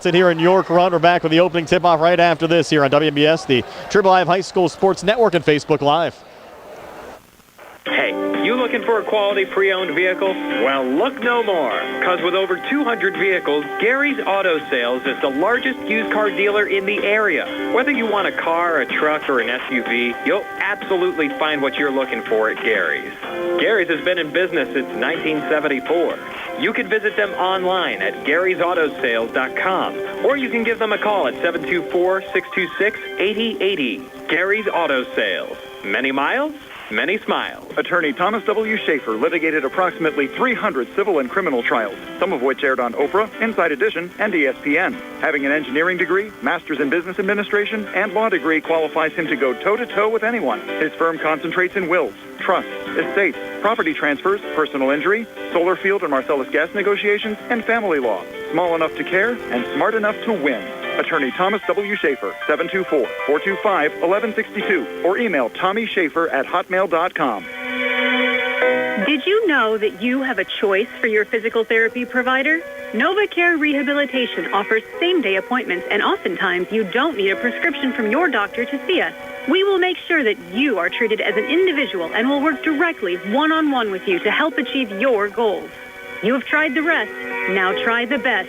Here in York Run. We're back with the opening tip-off right after this here on WBS, the WPIAL High School Sports Network and Facebook Live. Hey, you looking for a quality pre-owned vehicle? Well, look no more, because with over 200 vehicles, Gary's Auto Sales is the largest used car dealer in the area. Whether you want a car, a truck, or an SUV, you'll absolutely find what you're looking for at Gary's. Gary's has been in business since 1974. You can visit them online at garysautosales.com, or you can give them a call at 724-626-8080. Gary's Auto Sales. Many miles, many smiles. Attorney Thomas W. Schaefer litigated approximately 300 civil and criminal trials, some of which aired on Oprah, Inside Edition, and ESPN. Having an engineering degree, master's in business administration, and law degree qualifies him to go toe-to-toe with anyone. His firm concentrates in wills, trusts, estates, property transfers, personal injury, solar field and Marcellus gas negotiations, and family law. Small enough to care and smart enough to win. Attorney Thomas W. Schaefer, 724-425-1162, or email tommyschaefer@hotmail.com. Did you know that you have a choice for your physical therapy provider? NovaCare Rehabilitation offers same-day appointments, and oftentimes you don't need a prescription from your doctor to see us. We will make sure that you are treated as an individual and will work directly one-on-one with you to help achieve your goals. You have tried the rest. Now try the best.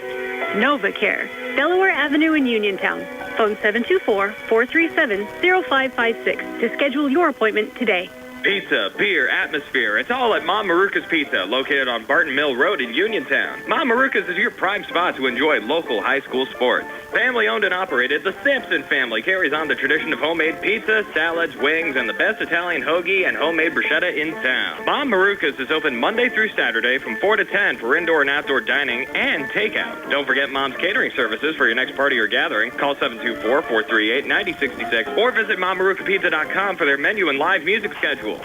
NovaCare, Delaware Avenue in Uniontown. Phone 724-437-0556 to schedule your appointment today. Pizza, beer, atmosphere, it's all at Mom Maruka's Pizza, located on Barton Mill Road in Uniontown. Mom Maruka's is your prime spot to enjoy local high school sports. Family owned and operated, the Sampson family carries on the tradition of homemade pizza, salads, wings, and the best Italian hoagie and homemade bruschetta in town. Mom Maruka's is open Monday through Saturday from 4 to 10 for indoor and outdoor dining and takeout. Don't forget Mom's catering services for your next party or gathering. Call 724-438-9066 or visit mommarukapizza.com for their menu and live music schedule.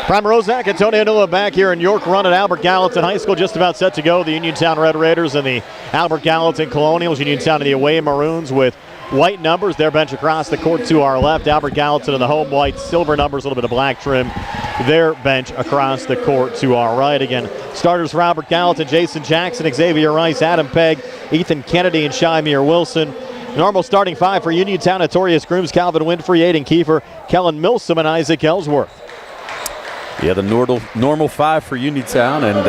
Prime Rozak and Tony Anula back here in York Run at Albert Gallatin High School, just about set to go. The Uniontown Red Raiders and the Albert Gallatin Colonials. Uniontown in the away Maroons with white numbers. Their bench across the court to our left. Albert Gallatin in the home white, silver numbers, a little bit of black trim. Their bench across the court to our right. Again, starters for Albert Gallatin: Jason Jackson, Xavier Rice, Adam Pegg, Ethan Kennedy, and Shymere Wilson. Normal starting five for Uniontown: Notorious Grooms, Calvin Winfrey, Aiden Kiefer, Kellen Milsom, and Isaac Ellsworth. Yeah, the normal five for Uniontown, and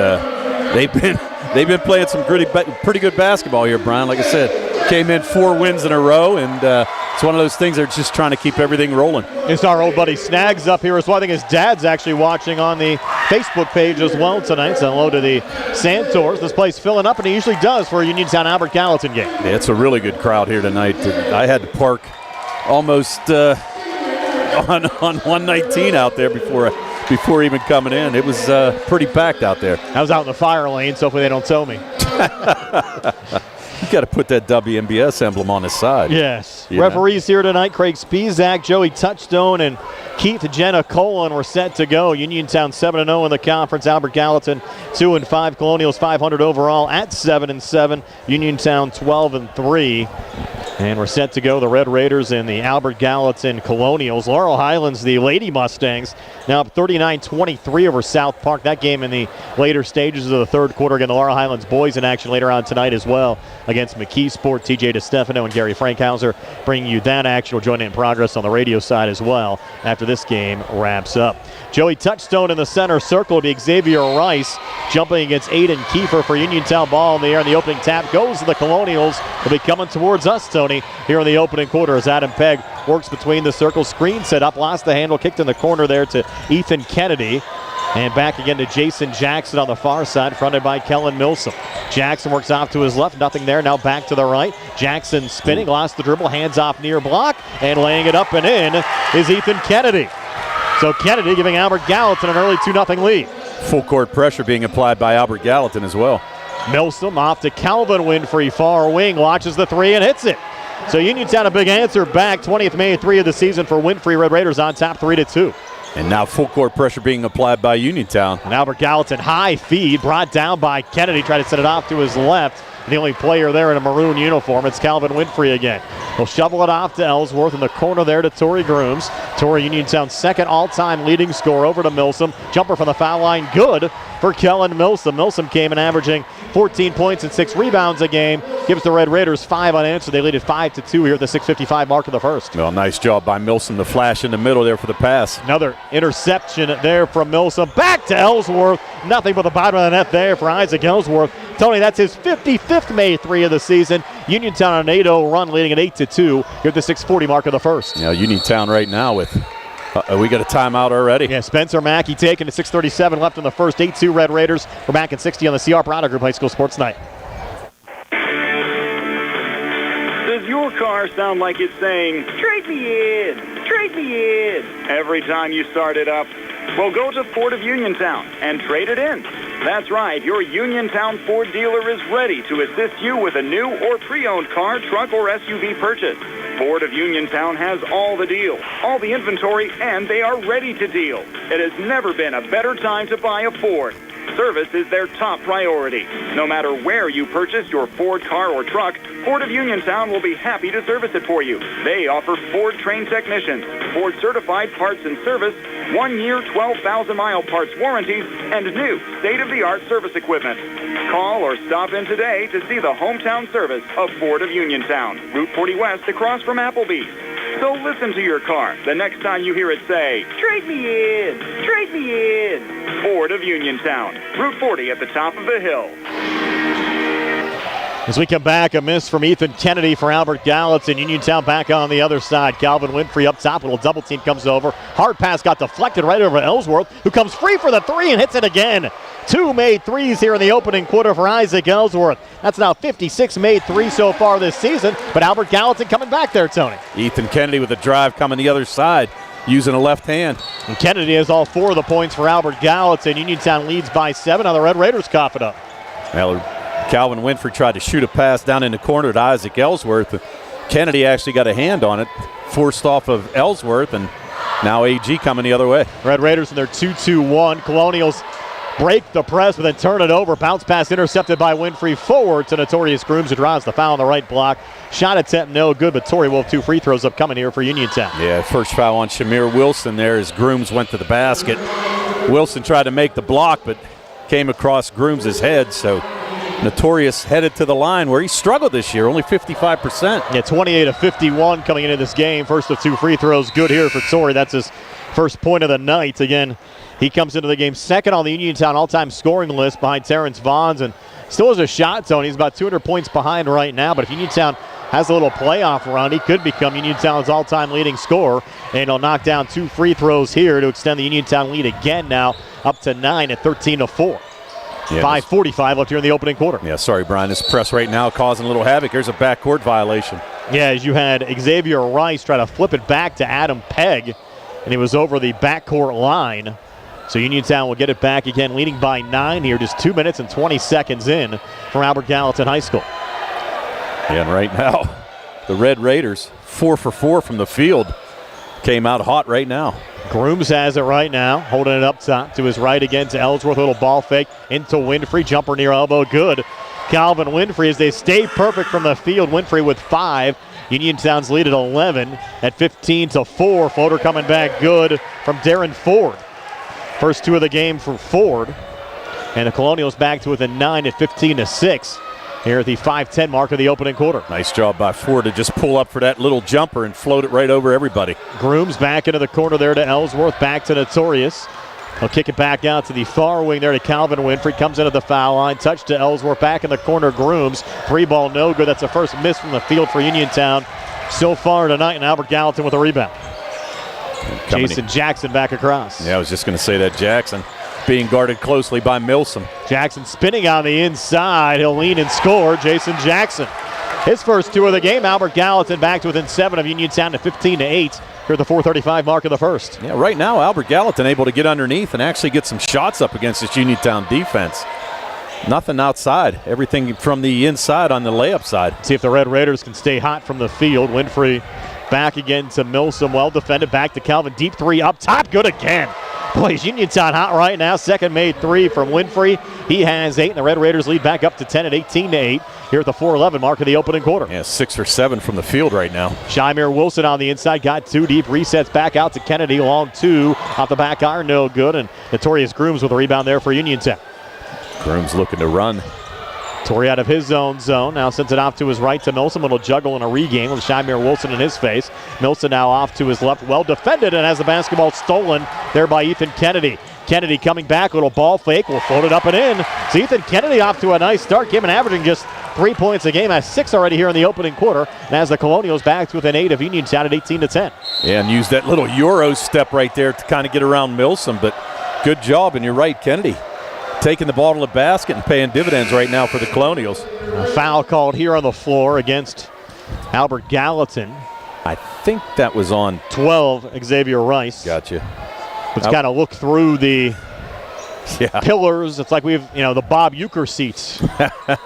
they've been playing some pretty good basketball here, Brian. Like I said, came in 4 wins in a row, and it's one of those things they're just trying to keep everything rolling. It's our old buddy Snags up here as well. I think his dad's actually watching on the Facebook page as well tonight. So hello to the Santors. This place filling up, and it usually does for a Uniontown Albert Gallatin game. Yeah, it's a really good crowd here tonight. I had to park almost on 119 out there before even coming in. It was pretty packed out there. I was out in the fire lane, so hopefully they don't tell me. You got to put that WMBS emblem on the side. Yes. Referees here tonight: Craig Spizak, Joey Touchstone, and Keith Jenna Colon were set to go. Uniontown 7-0 in the conference. Albert Gallatin 2-5. Colonials 500 overall at 7-7. Uniontown 12-3. And we're set to go, the Red Raiders and the Albert Gallatin Colonials. Laurel Highlands, the Lady Mustangs, now up 39-23 over South Park. That game in the later stages of the third quarter. Again, the Laurel Highlands boys in action later on tonight as well against McKeesport. TJ DeStefano and Gary Frankhauser bringing you that action. We'll join in progress on the radio side as well after this game wraps up. Joey Touchstone in the center circle will be Xavier Rice jumping against Aiden Kiefer for Uniontown. Ball in the air, and the opening tap goes to the Colonials. They'll be coming towards us, Tony, here in the opening quarter as Adam Pegg works between the circles. Screen set up, lost the handle, kicked in the corner there to Ethan Kennedy. And back again to Jason Jackson on the far side, fronted by Kellen Milsom. Jackson works off to his left, nothing there, now back to the right. Jackson spinning, lost the dribble, hands off near block, and laying it up and in is Ethan Kennedy. So Kennedy giving Albert Gallatin an early 2-0 lead. Full court pressure being applied by Albert Gallatin as well. Milsom off to Calvin Winfrey, far wing, launches the three and hits it. So Uniontown a big answer back. 20th made 3 of the season for Winfrey. Red Raiders on top 3-2. And now full court pressure being applied by Uniontown. And Albert Gallatin, high feed, brought down by Kennedy, tried to set it off to his left. And the only player there in a maroon uniform, it's Calvin Winfrey again. He'll shovel it off to Ellsworth in the corner there to Torrey Grooms. Torrey, Uniontown's second all-time leading scorer, over to Milsom. Jumper from the foul line, good for Kellen Milsom. Milsom came in averaging 14 points and 6 rebounds a game. Gives the Red Raiders 5 unanswered. They lead at 5-2 here at the 6:55 mark of the first. Well, nice job by Milsom, the flash in the middle there for the pass. Another interception there from Milsom. Back to Ellsworth. Nothing but the bottom of the net there for Isaac Ellsworth. Tony, that's his 55th made 3 of the season. Uniontown on an 8-0 run, leading at 8-2 here at the 6:40 mark of the first. Yeah, Uniontown right now with we got a timeout already. Yeah, Spencer Mackey taking it. 6:37 left in the first. 8-2 Red Raiders. We're back at 60 on the CR Product Group High School Sports Night. Does your car sound like it's saying, "Trade me in, trade me in," every time you start it up? Well, go to Ford of Uniontown and trade it in. That's right, your Uniontown Ford dealer is ready to assist you with a new or pre-owned car, truck, or SUV purchase. Ford of Uniontown has all the deals, all the inventory, and they are ready to deal. It has never been a better time to buy a Ford. Service is their top priority. No matter where you purchase your Ford car or truck, Ford of Uniontown will be happy to service it for you. They offer Ford-trained technicians, Ford-certified parts and service, 1-year, 12,000-mile parts warranties, and new state-of-the-art service equipment. Call or stop in today to see the hometown service of Ford of Uniontown, Route 40 West across from Applebee's. So listen to your car the next time you hear it say, "Trade me in, trade me in." Ford of Uniontown, Route 40 at the top of the hill. As we come back, a miss from Ethan Kennedy for Albert Gallatin. Uniontown back on the other side. Calvin Winfrey up top. A little double team comes over. Hard pass got deflected right over Ellsworth, who comes free for the 3 and hits it again. 2 made 3s here in the opening quarter for Isaac Ellsworth. That's now 56 made 3 so far this season, but Albert Gallatin coming back there, Tony. Ethan Kennedy with a drive coming the other side, using a left hand. And Kennedy has all 4 of the points for Albert Gallatin. Uniontown leads by 7. Now the Red Raiders cough it up. Well, Calvin Winfrey tried to shoot a pass down in the corner to Isaac Ellsworth. Kennedy actually got a hand on it, forced off of Ellsworth, and now AG coming the other way. Red Raiders in their 2-2-1. Colonials break the press, but then turn it over. Bounce pass intercepted by Winfrey forward to Notorious Grooms, who draws the foul on the right block. Shot attempt no good, but Torrey will have 2 free throws upcoming here for Uniontown. Yeah, first foul on Shamir Wilson there as Grooms went to the basket. Wilson tried to make the block, but came across Grooms' head, so Notorious headed to the line where he struggled this year, only 55%. Yeah, 28 of 51 coming into this game. First of 2 free throws, good here for Torrey. That's his first point of the night. Again, he comes into the game second on the Uniontown all-time scoring list behind Terrence Vaughns, and still has a shot, Tony. He's about 200 points behind right now, but if Uniontown has a little playoff run, he could become Uniontown's all-time leading scorer, and he'll knock down 2 free throws here to extend the Uniontown lead again now up to 9 at 13-4. Yeah, 5:45 left here in the opening quarter. Yeah, sorry, Brian. This press right now causing a little havoc. There's a backcourt violation. Yeah, as you had Xavier Rice try to flip it back to Adam Pegg, and he was over the backcourt line. So Uniontown will get it back again, leading by 9 here, just 2 minutes and 20 seconds in from Albert Gallatin High School. Yeah, and right now, the Red Raiders, 4 for 4 from the field, came out hot right now. Grooms has it right now, holding it up top to his right again to Ellsworth. A little ball fake into Winfrey. Jumper near elbow, good. Calvin Winfrey as they stay perfect from the field. Winfrey with 5. Uniontown's lead at 11 at 15-4. Floater coming back good from Darren Ford. First 2 of the game for Ford. And the Colonials back to within 9 at 15-6. Here at the 5:10 mark of the opening quarter. Nice job by Ford to just pull up for that little jumper and float it right over everybody. Grooms back into the corner there to Ellsworth, back to Notorious. He'll kick it back out to the far wing there to Calvin Winfrey. Comes into the foul line, touch to Ellsworth, back in the corner, Grooms. 3 ball no good. That's the first miss from the field for Uniontown so far tonight, and Albert Gallatin with a rebound. Jason Jackson back across. Yeah, I was just going to say that. Jackson being guarded closely by Milsom. Jackson spinning on the inside. He'll lean and score. Jason Jackson. His first 2 of the game. Albert Gallatin back to within 7 of Uniontown at 15-8. Here at the 4:35 mark of the first. Yeah, right now Albert Gallatin able to get underneath and actually get some shots up against this Uniontown defense. Nothing outside. Everything from the inside on the layup side. See if the Red Raiders can stay hot from the field. Winfrey back again to Milsom. Well defended. Back to Calvin. Deep 3 up top. Good again. Boy, is Uniontown hot right now. Second made 3 from Winfrey. He has 8, and the Red Raiders lead back up to 10 at 18-8 here at the 4:11 mark of the opening quarter. Yeah, 6 for 7 from the field right now. Shymir Wilson on the inside, got 2 deep, resets back out to Kennedy, long 2 off the back iron, no good, and Notorious Grooms with a rebound there for Uniontown. Grooms looking to run Torrey out of his own zone. Now sends it off to his right to Milsom. Little juggle and a regain with Shymir Wilson in his face. Milson now off to his left. Well defended and has the basketball stolen there by Ethan Kennedy. Kennedy coming back. Little ball fake. Will float it up and in. So Ethan Kennedy off to a nice start. Came in averaging just 3 points a game. Has 6 already here in the opening quarter. And has the Colonials back within 8 of Uniontown at 18-10. Yeah, and used that little Euro step right there to kind of get around Milsom. But good job. And you're right, Kennedy taking the ball to the basket and paying dividends right now for the Colonials. A foul called here on the floor against Albert Gallatin. I think that was on 12, Xavier Rice. Gotcha. Let's kind of look through the pillars. It's like we have, the Bob Euchre seats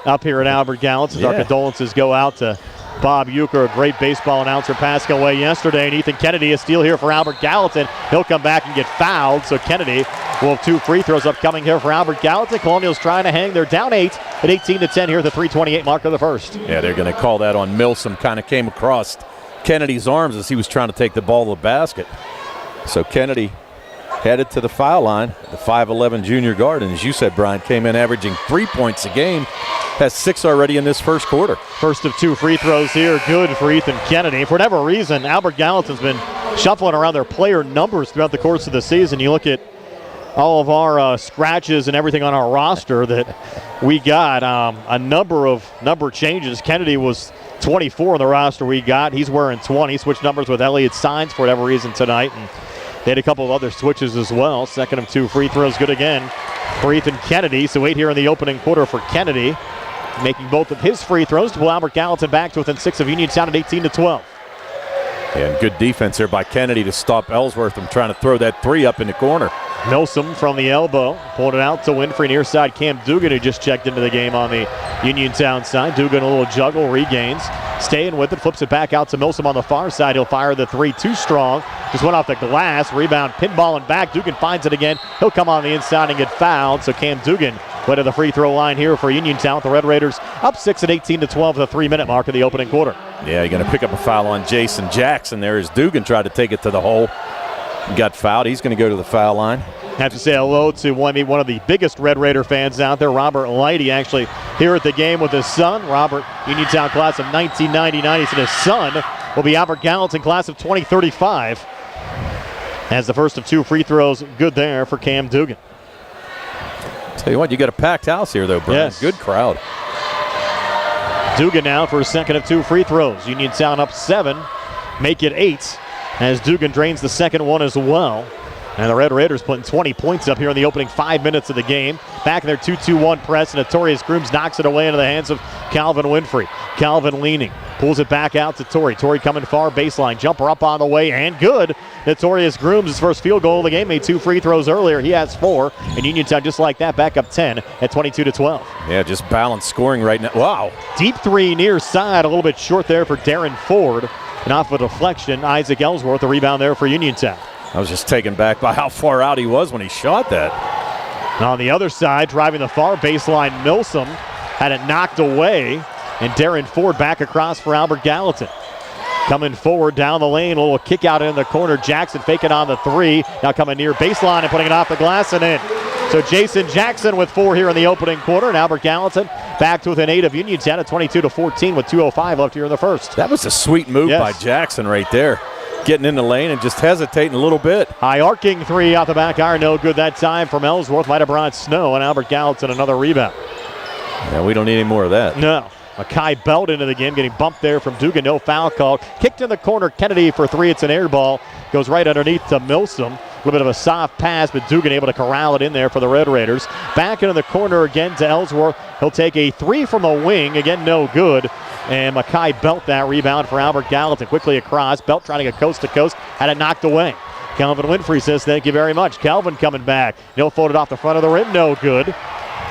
up here at Albert Gallatin. Our condolences go out to Bob Euchre, a great baseball announcer, passing away yesterday. And Ethan Kennedy is still here for Albert Gallatin. He'll come back and get fouled. So Kennedy will have 2 free throws upcoming here for Albert Gallatin. Colonials trying to hang. They're down 8 at 18-10 here at the 3:28 mark of the first. Yeah, they're going to call that on Milsom. Kind of came across Kennedy's arms as he was trying to take the ball to the basket. So Kennedy headed to the foul line, the 5'11 junior guard. And as you said, Brian, came in averaging 3 points a game. Has 6 already in this first quarter. First of 2 free throws here, good for Ethan Kennedy. For whatever reason, Albert Gallatin's been shuffling around their player numbers throughout the course of the season. You look at all of our scratches and everything on our roster that we got, a number of changes. Kennedy was 24 on the roster we got. He's wearing 20. Switched numbers with Elliott Sines for whatever reason tonight. And they had a couple of other switches as well. Second of 2 free throws, good again for Ethan Kennedy. So 8 here in the opening quarter for Kennedy, making both of his free throws to pull Albert Gallatin back to within 6 of Uniontown at 18-12. And good defense there by Kennedy to stop Ellsworth from trying to throw that 3 up in the corner. Milsom from the elbow, pulled it out to Winfrey near side. Cam Dugan, who just checked into the game on the Uniontown side. Dugan a little juggle, regains, staying with it, flips it back out to Milsom on the far side. He'll fire the 3 too strong. Just went off the glass, rebound, pinballing back. Dugan finds it again. He'll come on the inside and get fouled. So Cam Dugan went to the free throw line here for Uniontown with the Red Raiders up 6 at 18-12 at the 3-minute mark of the opening quarter. Yeah, you're going to pick up a foul on Jason Jackson there as Dugan tried to take it to the hole. Got fouled. He's going to go to the foul line. Have to say hello to one of the biggest Red Raider fans out there, Robert Lighty, actually here at the game with his son. Robert, Uniontown class of 1999. He said his son will be Albert Gallatin class of 2035. As the first of 2 free throws, good there for Cam Dugan. Tell you what, you got a packed house here, though, Brian. Yes. Good crowd. Dugan now for his second of 2 free throws. Uniontown up 7, make it 8, as Dugan drains the second one as well. And the Red Raiders putting 20 points up here in the opening 5 minutes of the game. Back in their 2-2-1 press, and Notorious Grooms knocks it away into the hands of Calvin Winfrey. Calvin leaning, pulls it back out to Torrey. Torrey coming far, baseline, jumper up on the way, and good. Notorious Grooms, his first field goal of the game, made 2 free throws earlier. He has 4, and Uniontown just like that, back up 10 at 22-12. Yeah, just balanced scoring right now. Wow. Deep 3 near side, a little bit short there for Darren Ford. And off a deflection, Isaac Ellsworth, the rebound there for Uniontown. I was just taken back by how far out he was when he shot that. On the other side, driving the far baseline, Milsom had it knocked away, and Darren Ford back across for Albert Gallatin. Coming forward down the lane, a little kick out in the corner. Jackson faking on the 3, now coming near baseline and putting it off the glass and in. So Jason Jackson with 4 here in the opening quarter, and Albert Gallatin back to within 8 of Uniontown at 22-14 with 2:05 left here in the first. That was a sweet move by Jackson right there. Getting in the lane and just hesitating a little bit. High arcing 3 out the back iron, no good that time from Ellsworth. Might have brought snow, and Albert Gallatin another rebound. Yeah, we don't need any more of that. No. Makai Belt into the game, getting bumped there from Dugan, no foul call. Kicked in the corner, Kennedy for 3, it's an air ball. Goes right underneath to Milsom. A little bit of a soft pass, but Dugan able to corral it in there for the Red Raiders. Back into the corner again to Ellsworth. He'll take a 3 from the wing, again no good. And Makai Belt that rebound for Albert Gallatin. Quickly across, Belt trying to get coast to coast, had it knocked away. Calvin Winfrey says thank you very much. Calvin coming back. He'll fold it off the front of the rim, no good.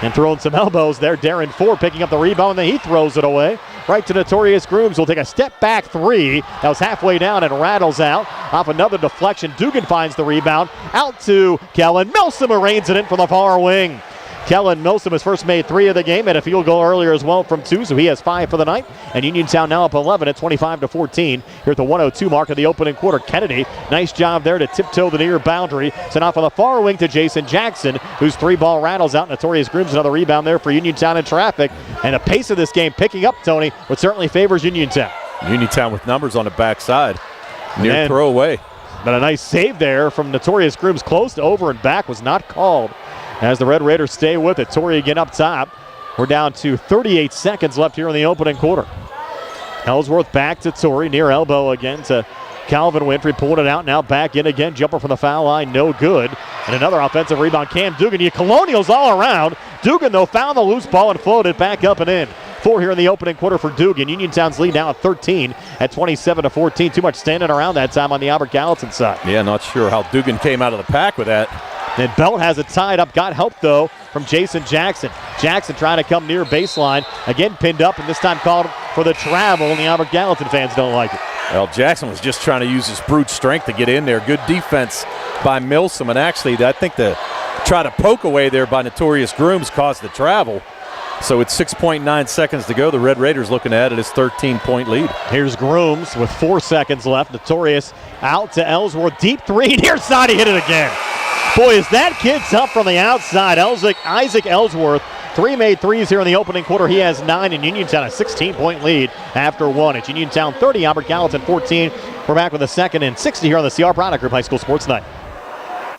And throwing some elbows there, Darren Ford picking up the rebound, and then he throws it away. Right to Notorious Grooms, will take a step back 3. That was halfway down and rattles out. Off another deflection, Dugan finds the rebound. Out to Kellen. Milsom arraigns it in from the far wing. Kellen Milsom has first made 3 of the game, and a field goal earlier as well from 2, so he has 5 for the night. And Uniontown now up 11 at 25-14 here at the 102 mark of the opening quarter. Kennedy, nice job there to tiptoe the near boundary. Sent off on the far wing to Jason Jackson, whose 3-ball rattles out. Notorious Grooms, another rebound there for Uniontown in traffic. And the pace of this game picking up, Tony, which certainly favors Uniontown. Uniontown with numbers on the backside. Near throwaway. But a nice save there from Notorious Grooms, close to over and back, was not called. As the Red Raiders stay with it, Torrey again up top. We're down to 38 seconds left here in the opening quarter. Ellsworth back to Torrey, near elbow again to Calvin Winfrey, pulling it out now, back in again, jumper from the foul line, no good. And another offensive rebound, Cam Dugan. You Colonials all around. Dugan, though, found the loose ball and floated back up and in. 4 here in the opening quarter for Dugan. Uniontown's lead now at 13 at 27-14. Too much standing around that time on the Albert Gallatin side. Yeah, not sure how Dugan came out of the pack with that. And Belt has it tied up. Got help, though, from Jason Jackson. Jackson trying to come near baseline. Again pinned up, and this time called for the travel, and the Albert Gallatin fans don't like it. Well, Jackson was just trying to use his brute strength to get in there. Good defense by Milsom, and actually I think the try to poke away there by Notorious Grooms caused the travel. So it's 6.9 seconds to go. The Red Raiders looking at it as 13-point lead. Here's Grooms with 4 seconds left. Notorious out to Ellsworth. Deep 3, near side, he hit it again. Boy, is that kid tough from the outside. Isaac Ellsworth, 3 made 3s here in the opening quarter. He has 9, and Uniontown a 16-point lead after 1. It's Uniontown 30, Albert Gallatin 14. We're back with a 2nd and 60 here on the CR Product Group High School Sports Night.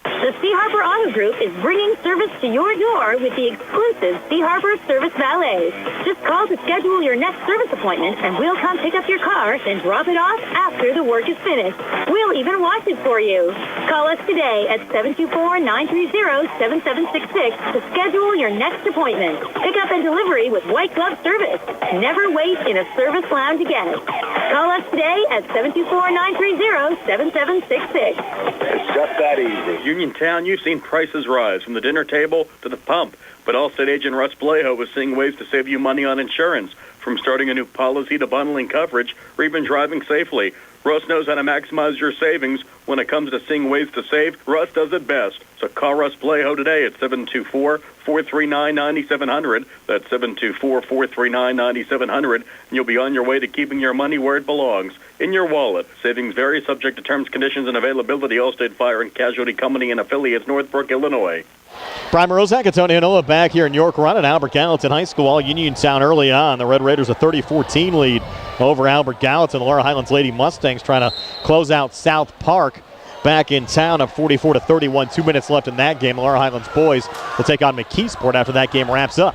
The Sea Harbor Auto Group is bringing service to your door with the exclusive Sea Harbor Service Valet. Just call to schedule your next service appointment, and we'll come pick up your car and drop it off after the work is finished. We'll even wash it for you. Call us today at 724-930-7766 to schedule your next appointment. Pickup and delivery with white glove service. Never wait in a service lounge again. Call us today at 724-930-7766. It's just that easy. Uniontown, you've seen prices rise from the dinner table to the pump. But Allstate agent Russ Blejo is seeing ways to save you money on insurance, from starting a new policy to bundling coverage or even driving safely. Russ knows how to maximize your savings. When it comes to seeing ways to save, Russ does it best. So call Russ Blejo today at 724-439-9700. That's 724-439-9700. And you'll be on your way to keeping your money where it belongs, in your wallet. Savings vary, subject to terms, conditions, and availability. Allstate Fire and Casualty Company and affiliates, Northbrook, Illinois. Brian Morozak and Tony Hanola back here in York Run at Albert Gallatin High School. All Uniontown early on. The Red Raiders a 30-14 lead over Albert Gallatin. The Laura Highlands Lady Mustangs trying to close out South Park back in town, up 44-31. 2 minutes left in that game. The Laura Highlands boys will take on McKeesport after that game wraps up.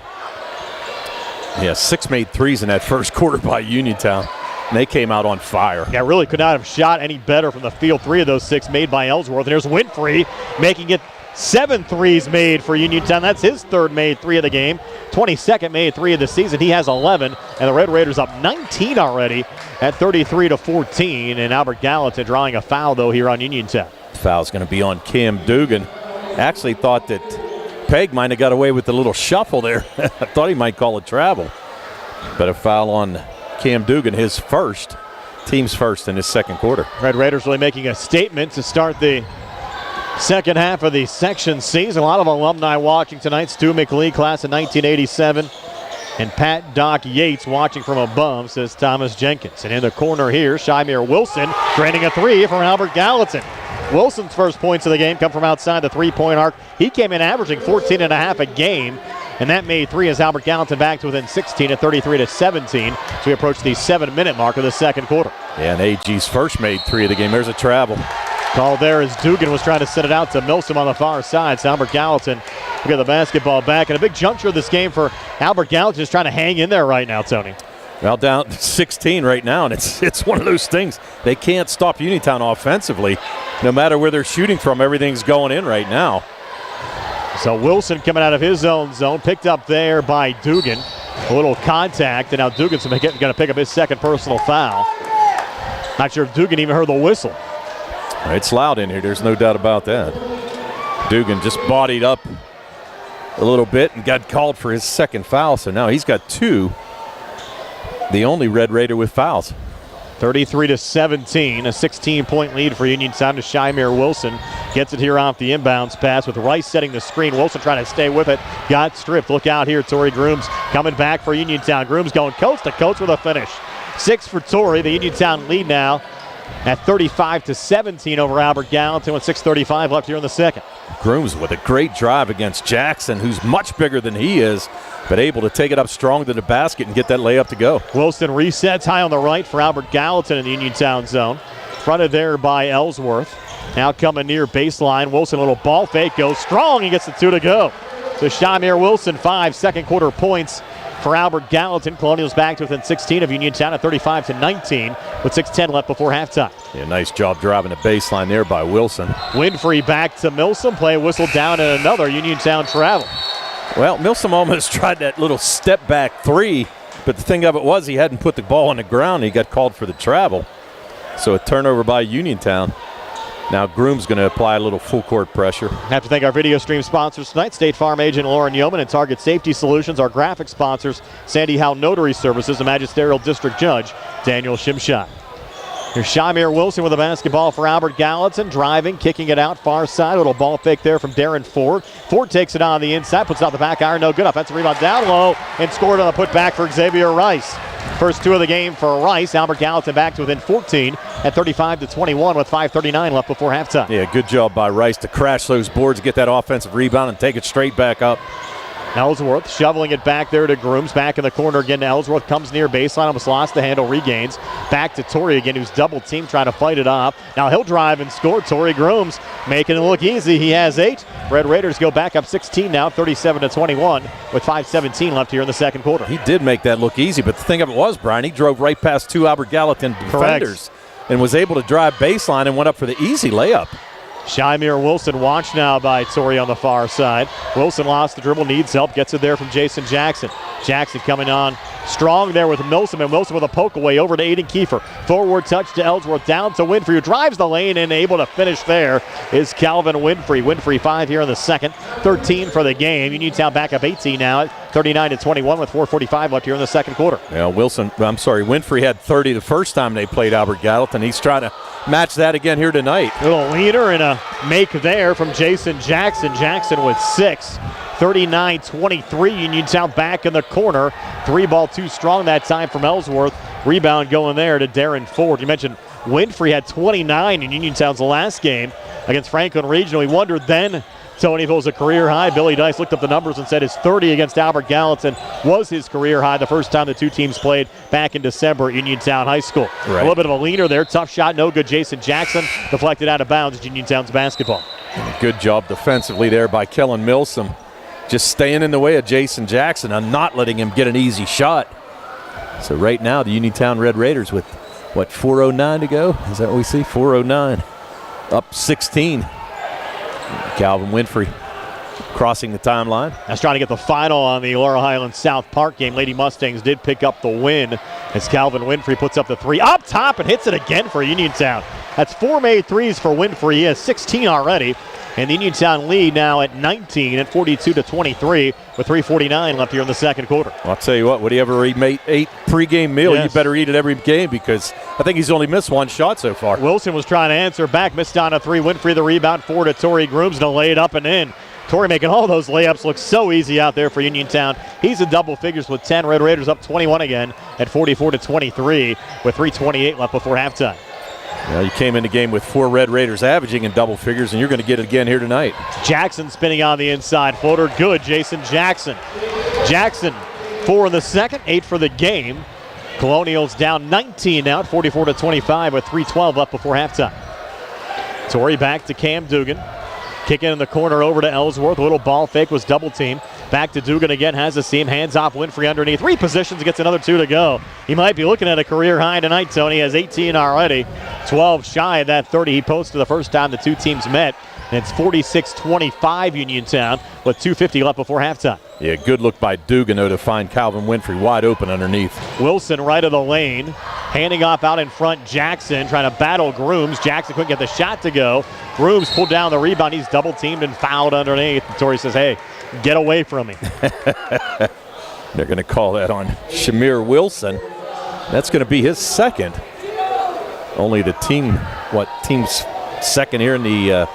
Yeah, 6 made 3s in that first quarter by Uniontown. And they came out on fire. Yeah, really could not have shot any better from the field. 3 of those 6 made by Ellsworth. And there's Winfrey making it 7 threes made for Uniontown. That's his 3rd made 3 of the game. 22nd made 3 of the season. He has 11. And the Red Raiders up 19 already at 33-14. And Albert Gallatin drawing a foul, though, here on Uniontown. Foul's going to be on Cam Dugan. Actually thought that Peg might have got away with the little shuffle there. I thought he might call a travel. But a foul on Cam Dugan, his first, team's first in his second quarter. Red Raiders really making a statement to start the second half of the section season. A lot of alumni watching tonight. Stu McLean, class of 1987. And Pat Doc Yates watching from above, says Thomas Jenkins. And in the corner here, Shymir Wilson draining a 3 from Albert Gallatin. Wilson's first points of the game come from outside the 3-point arc. He came in averaging 14.5 a game. And that made 3 as Albert Gallatin back to within 16 at 33-17. So we approach the 7-minute mark of the second quarter. Yeah, and AG's first made 3 of the game. There's a travel. Call there as Dugan was trying to set it out to Milsom on the far side. So Albert Gallatin will get the basketball back. And a big juncture of this game for Albert Gallatin, just trying to hang in there right now, Tony. Well, down 16 right now, and it's one of those things. They can't stop Uniontown offensively. No matter where they're shooting from, everything's going in right now. So Wilson coming out of his own zone, picked up there by Dugan. A little contact, and now Dugan's going to pick up his second personal foul. Not sure if Dugan even heard the whistle. It's loud in here, there's no doubt about that. Dugan just bodied up a little bit and got called for his second foul, so now he's got 2. The only Red Raider with fouls. 33-17, a 16-point lead for Uniontown to Shymir Wilson. Gets it here off the inbounds pass with Rice setting the screen. Wilson trying to stay with it. Got stripped. Look out here. Torrey Grooms coming back for Uniontown. Grooms going coast to coast with a finish. 6 for Torrey. The Uniontown lead now at 35-17 over Albert Gallatin with 6:35 left here in the second. Grooms with a great drive against Jackson, who's much bigger than he is, but able to take it up strong to the basket and get that layup to go. Wilson resets high on the right for Albert Gallatin in the Uniontown zone. Fronted there by Ellsworth. Now coming near baseline. Wilson, a little ball fake, goes strong. He gets the 2 to go. So Shamir Wilson, 5 second quarter points for Albert Gallatin. Colonials back to within 16 of Uniontown at 35-19 with 6:10 left before halftime. Yeah, nice job driving the baseline there by Wilson. Winfrey back to Milsom. Play whistle down and another Uniontown travel. Well, Milsom almost tried that little step back 3, but the thing of it was he hadn't put the ball on the ground. He got called for the travel. So a turnover by Uniontown. Now Groom's going to apply a little full court pressure. Have to thank our video stream sponsors tonight. State Farm agent Lauren Yeoman and Target Safety Solutions. Our graphic sponsors, Sandy Howe Notary Services, and Magisterial District Judge Daniel Shimshon. Here's Shamir Wilson with the basketball for Albert Gallatin. Driving, kicking it out far side. Little ball fake there from Darren Ford. Ford takes it on the inside, puts it out the back iron. No good. Offensive rebound down low and scored on the putback for Xavier Rice. First 2 of the game for Rice. Albert Gallatin back to within 14 at 35-21 with 5:39 left before halftime. Yeah, good job by Rice to crash those boards, get that offensive rebound, and take it straight back up. Ellsworth shoveling it back there to Grooms. Back in the corner again to Ellsworth. Comes near baseline. Almost lost the handle. Regains. Back to Torrey again, who's double teamed trying to fight it off. Now he'll drive and score. Torrey Grooms making it look easy. He has 8. Red Raiders go back up 16 now, 37-21 with 5:17 left here in the second quarter. He did make that look easy, but the thing of it was, Brian, he drove right past 2 Albert Gallatin defenders and was able to drive baseline and went up for the easy layup. Shamir Wilson watched now by Torrey on the far side. Wilson lost the dribble, needs help, gets it there from Jason Jackson. Jackson coming on strong there with Milsom, and Wilson with a poke away over to Aiden Kiefer. Forward touch to Ellsworth, down to Winfrey, who drives the lane and able to finish there is Calvin Winfrey. Winfrey 5 here in the second, 13 for the game. Uniontown back up 18 now at 39-21 with 4:45 left here in the second quarter. Yeah, Winfrey had 30 the first time they played Albert Gallatin. He's trying to match that again here tonight. Little leader and a make there from Jason Jackson. Jackson with 6. 39-23, Uniontown back in the corner. 3 ball too strong that time from Ellsworth. Rebound going there to Darren Ford. You mentioned Winfrey had 29 in Uniontown's last game against Franklin Regional. He wondered then, Tony, if it was a career high. Billy Dice looked up the numbers and said his 30 against Albert Gallatin was his career high the first time the 2 teams played back in December at Uniontown High School. Right. A little bit of a leaner there. Tough shot, no good. Jason Jackson deflected out of bounds at Uniontown's basketball. And a good job defensively there by Kellen Milsom. Just staying in the way of Jason Jackson and not letting him get an easy shot. So right now the Uniontown Red Raiders with, 4:09 to go? Is that what we see? 4:09. Up 16. Calvin Winfrey crossing the timeline. That's trying to get the final on the Laurel Highlands South Park game. Lady Mustangs did pick up the win as Calvin Winfrey puts up the 3 up top and hits it again for Uniontown. That's 4 made threes for Winfrey. He has 16 already. And the Uniontown lead now at 19 at 42-23 with 3:49 left here in the second quarter. Well, I'll tell you what, would he ever eat pregame meal? Yes. You better eat it every game because I think he's only missed 1 shot so far. Wilson was trying to answer back, missed on a 3. Winfrey the rebound, 4 to Torrey Grooms, to lay it up and in. Torrey making all those layups look so easy out there for Uniontown. He's in double figures with 10. Red Raiders up 21 again at 44-23 with 3:28 left before halftime. Well, you came in the game with 4 Red Raiders averaging in double figures, and you're going to get it again here tonight. Jackson spinning on the inside. Floater good. Jason Jackson. Jackson 4 in the second, 8 for the game. Colonials down 19 now at 44-25 with 3:12 left before halftime. Torrey back to Cam Dugan. Kicking in the corner over to Ellsworth. A little ball fake, was double teamed. Back to Dugan again, has a seam. Hands off Winfrey underneath. Repositions, gets another 2 to go. He might be looking at a career high tonight, Tony. He has 18 already. 12 shy of that 30 he posted the first time the 2 teams met. And it's 46-25 Uniontown with 2:50 left before halftime. Yeah, good look by Dugan, though, to find Calvin Winfrey wide open underneath. Wilson right of the lane. Handing off out in front, Jackson trying to battle Grooms. Jackson couldn't get the shot to go. Grooms pulled down the rebound. He's double teamed and fouled underneath. And Torrey says, hey, get away from me. They're going to call that on Shamir Wilson. That's going to be his second. Only the team's second here in the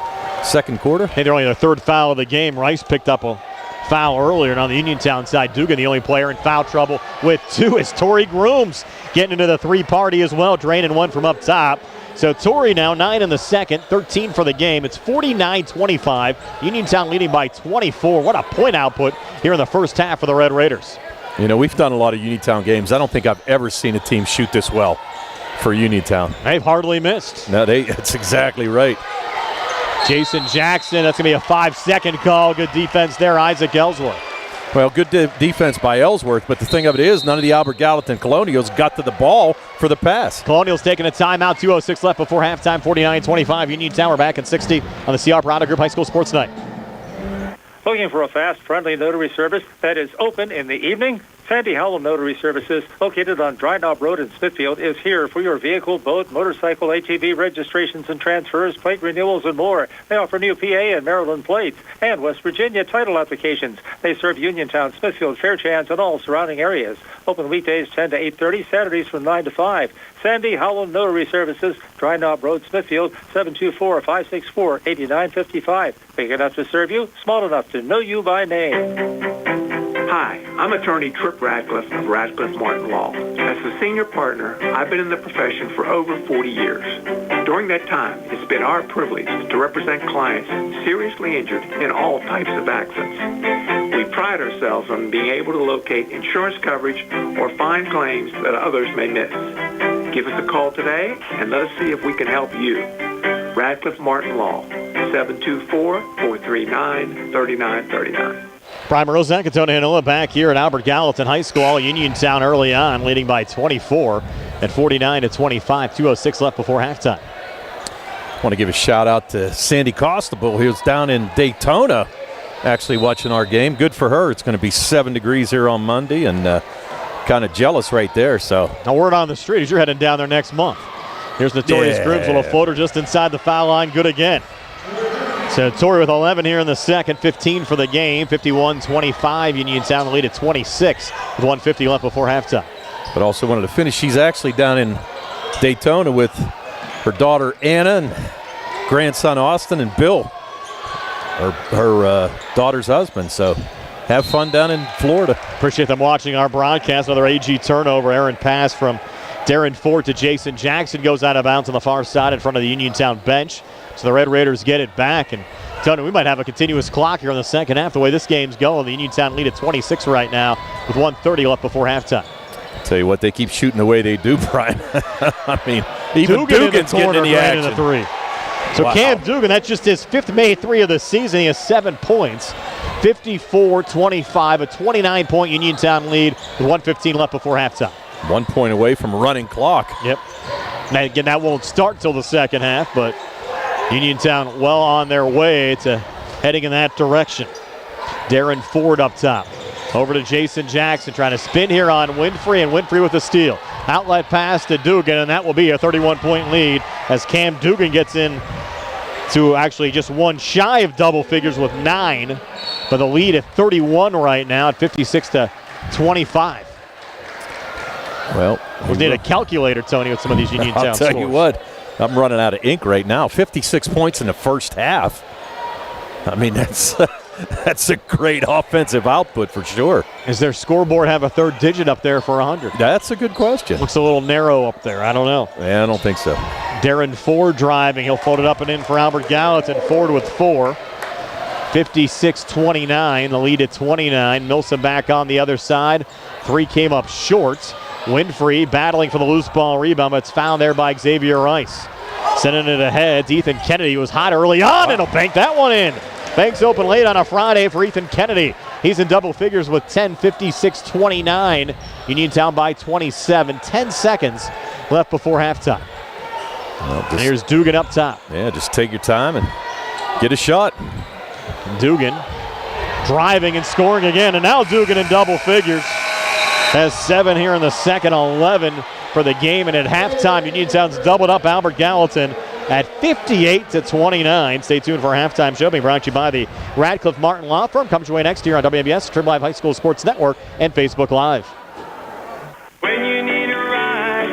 second quarter. Hey, they're only their third foul of the game. Rice picked up a foul earlier, and on the Uniontown side, Dugan, the only player in foul trouble with 2, is Torrey Grooms getting into the 3 party as well, draining 1 from up top. So Torrey now 9 in the second, 13 for the game. It's 49-25. Uniontown leading by 24. What a point output here in the first half for the Red Raiders. You know, we've done a lot of Uniontown games. I don't think I've ever seen a team shoot this well for Uniontown. They've hardly missed. No, that's exactly right. Jason Jackson, that's going to be a 5-second call. Good defense there, Isaac Ellsworth. Well, good defense by Ellsworth, but the thing of it is none of the Albert Gallatin Colonials got to the ball for the pass. Colonials taking a timeout, 2:06 left before halftime, 49-25. Uniontown, we're back in 60 on the CR Parada Group High School Sports Night. Looking for a fast, friendly notary service that is open in the evening? Sandy Howell Notary Services, located on Dry Knob Road in Smithfield, is here for your vehicle, boat, motorcycle, ATV registrations and transfers, plate renewals, and more. They offer new PA and Maryland plates and West Virginia title applications. They serve Uniontown, Smithfield, Fairchance, and all surrounding areas. Open weekdays 10 to 8:30, Saturdays from 9 to 5. Sandy Howell Notary Services, Dry Knob Road, Smithfield, 724-564-8955. Big enough to serve you, small enough to know you by name. Hi, I'm attorney Tripp Radcliffe of Radcliffe Martin Law. As the senior partner, I've been in the profession for over 40 years. During that time, it's been our privilege to represent clients seriously injured in all types of accidents. We pride ourselves on being able to locate insurance coverage or find claims that others may miss. Give us a call today and let us see if we can help you. Radcliffe Martin Law, 724-439-3939. Primer Zacatona Hanola back here at Albert Gallatin High School. Uniontown early on, leading by 24 at 49-25. 2:06 left before halftime. I want to give a shout out to Sandy Costable, who was down in Daytona actually watching our game. Good for her. It's going to be 7 degrees here on Monday, and kind of jealous right there. So now word on the street is you're heading down there next month. Here's Notorious Grooms, little floater just inside the foul line. Good again. So Torrey with 11 here in the second, 15 for the game, 51-25. Uniontown the lead at 26 with 1:50 left before halftime. But also wanted to finish. She's actually down in Daytona with her daughter Anna and grandson Austin and Bill, her daughter's husband. So have fun down in Florida. Appreciate them watching our broadcast. Another AG turnover. Errant pass from Darren Ford to Jason Jackson goes out of bounds on the far side in front of the Uniontown bench. So the Red Raiders get it back. And Tony, we might have a continuous clock here in the second half. The way this game's going, the Uniontown lead at 26 right now with 1:30 left before halftime. Tell you what, they keep shooting the way they do, Brian. I mean, even Dugan's getting in the action. In the three. So wow. Cam Dugan, that's just his 5th made 3 of the season. He has 7 points. 54-25, a 29-point Uniontown lead with 1:15 left before halftime. 1 point away from a running clock. Yep. Now, again, that won't start till the second half, but Uniontown well on their way to heading in that direction. Darren Ford up top. Over to Jason Jackson trying to spin here on Winfrey, and Winfrey with the steal. Outlet pass to Dugan, and that will be a 31-point lead as Cam Dugan gets in to actually just one shy of double figures with 9. But the lead at 31 right now at 56-25. Well, we'll need a calculator, Tony, with some of these Uniontown I'll tell scores. you what, I'm running out of ink right now. 56 points in the first half. I mean, that's a great offensive output for sure. Does their scoreboard have a third digit up there for 100? That's a good question. Looks a little narrow up there. I don't know. Yeah, I don't think so. Darren Ford driving. He'll fold it up and in for Albert Gallatin. Ford with 4. 56-29. The lead at 29. Milsom back on the other side. 3 came up short. Winfrey battling for the loose ball rebound, but it's found there by Xavier Rice. Sending it ahead. Ethan Kennedy was hot early on, and he'll bank that one in. Banks open late on a Friday for Ethan Kennedy. He's in double figures with 10, 56-29. Uniontown by 27. 10 seconds left before halftime. Well, and here's Dugan up top. Yeah, just take your time and get a shot. Dugan driving and scoring again, and now Dugan in double figures. Has 7 here in the second, 11 for the game, and at halftime, Uniontown's doubled up Albert Gallatin at 58-29. Stay tuned for our halftime show being brought to you by the Radcliffe Martin Law Firm. Comes your way next year on WBS, Triple Live High School Sports Network, and Facebook Live. When you need a ride,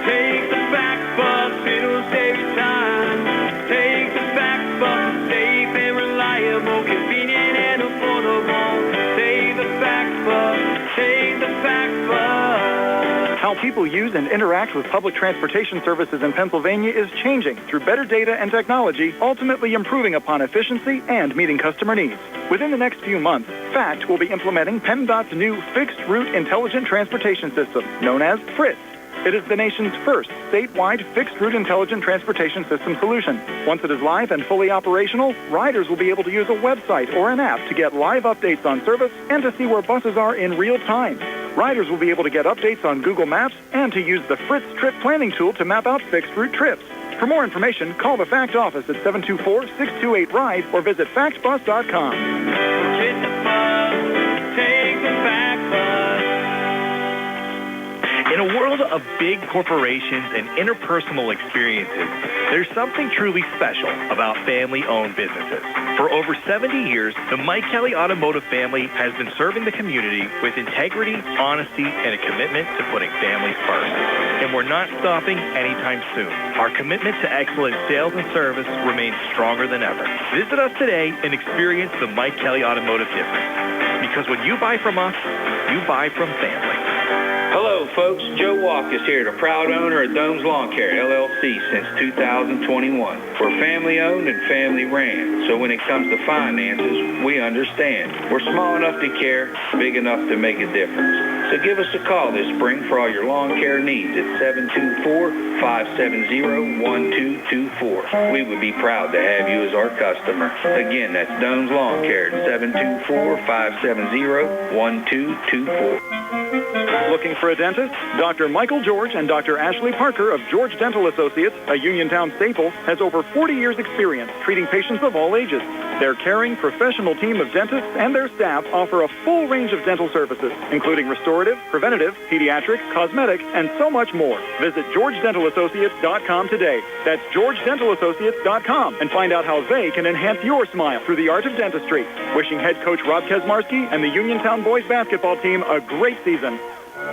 take the back bus, it'll save you time. Take the back bus, save people use and interact with public transportation services in Pennsylvania is changing through better data and technology, ultimately improving upon efficiency and meeting customer needs. Within the next few months, FACT will be implementing PennDOT's new Fixed Route Intelligent Transportation System, known as FRITS. It is the nation's first statewide fixed route intelligent transportation system solution. Once it is live and fully operational, riders will be able to use a website or an app to get live updates on service and to see where buses are in real time. Riders will be able to get updates on Google Maps and to use the Fritz Trip Planning tool to map out fixed route trips. For more information, call the FACT office at 724-628-RIDE or visit factbus.com. Chase the bus, take the FACT bus. In a world of big corporations and interpersonal experiences, there's something truly special about family-owned businesses. For over 70 years, the Mike Kelly Automotive family has been serving the community with integrity, honesty, and a commitment to putting families first. And we're not stopping anytime soon. Our commitment to excellent sales and service remains stronger than ever. Visit us today and experience the Mike Kelly Automotive difference. Because when you buy from us, you buy from family. Hello, folks. Joe Walk is here, the proud owner of Dome's Lawn Care, LLC, since 2021. We're family-owned and family-ran, so when it comes to finances, we understand. We're small enough to care, big enough to make a difference. So give us a call this spring for all your lawn care needs at 724-570-1224. We would be proud to have you as our customer. Again, that's Dome's Lawn Care at 724-570-1224. Looking for a dentist? Dr. Michael George and Dr. Ashley Parker of George Dental Associates, a Uniontown staple, has over 40 years' experience treating patients of all ages. Their caring, professional team of dentists and their staff offer a full range of dental services, including restorative, preventative, pediatric, cosmetic, and so much more. Visit GeorgeDentalAssociates.com today. That's GeorgeDentalAssociates.com and find out how they can enhance your smile through the art of dentistry. Wishing head coach Rob Kesmarski and the Uniontown boys basketball team a great season.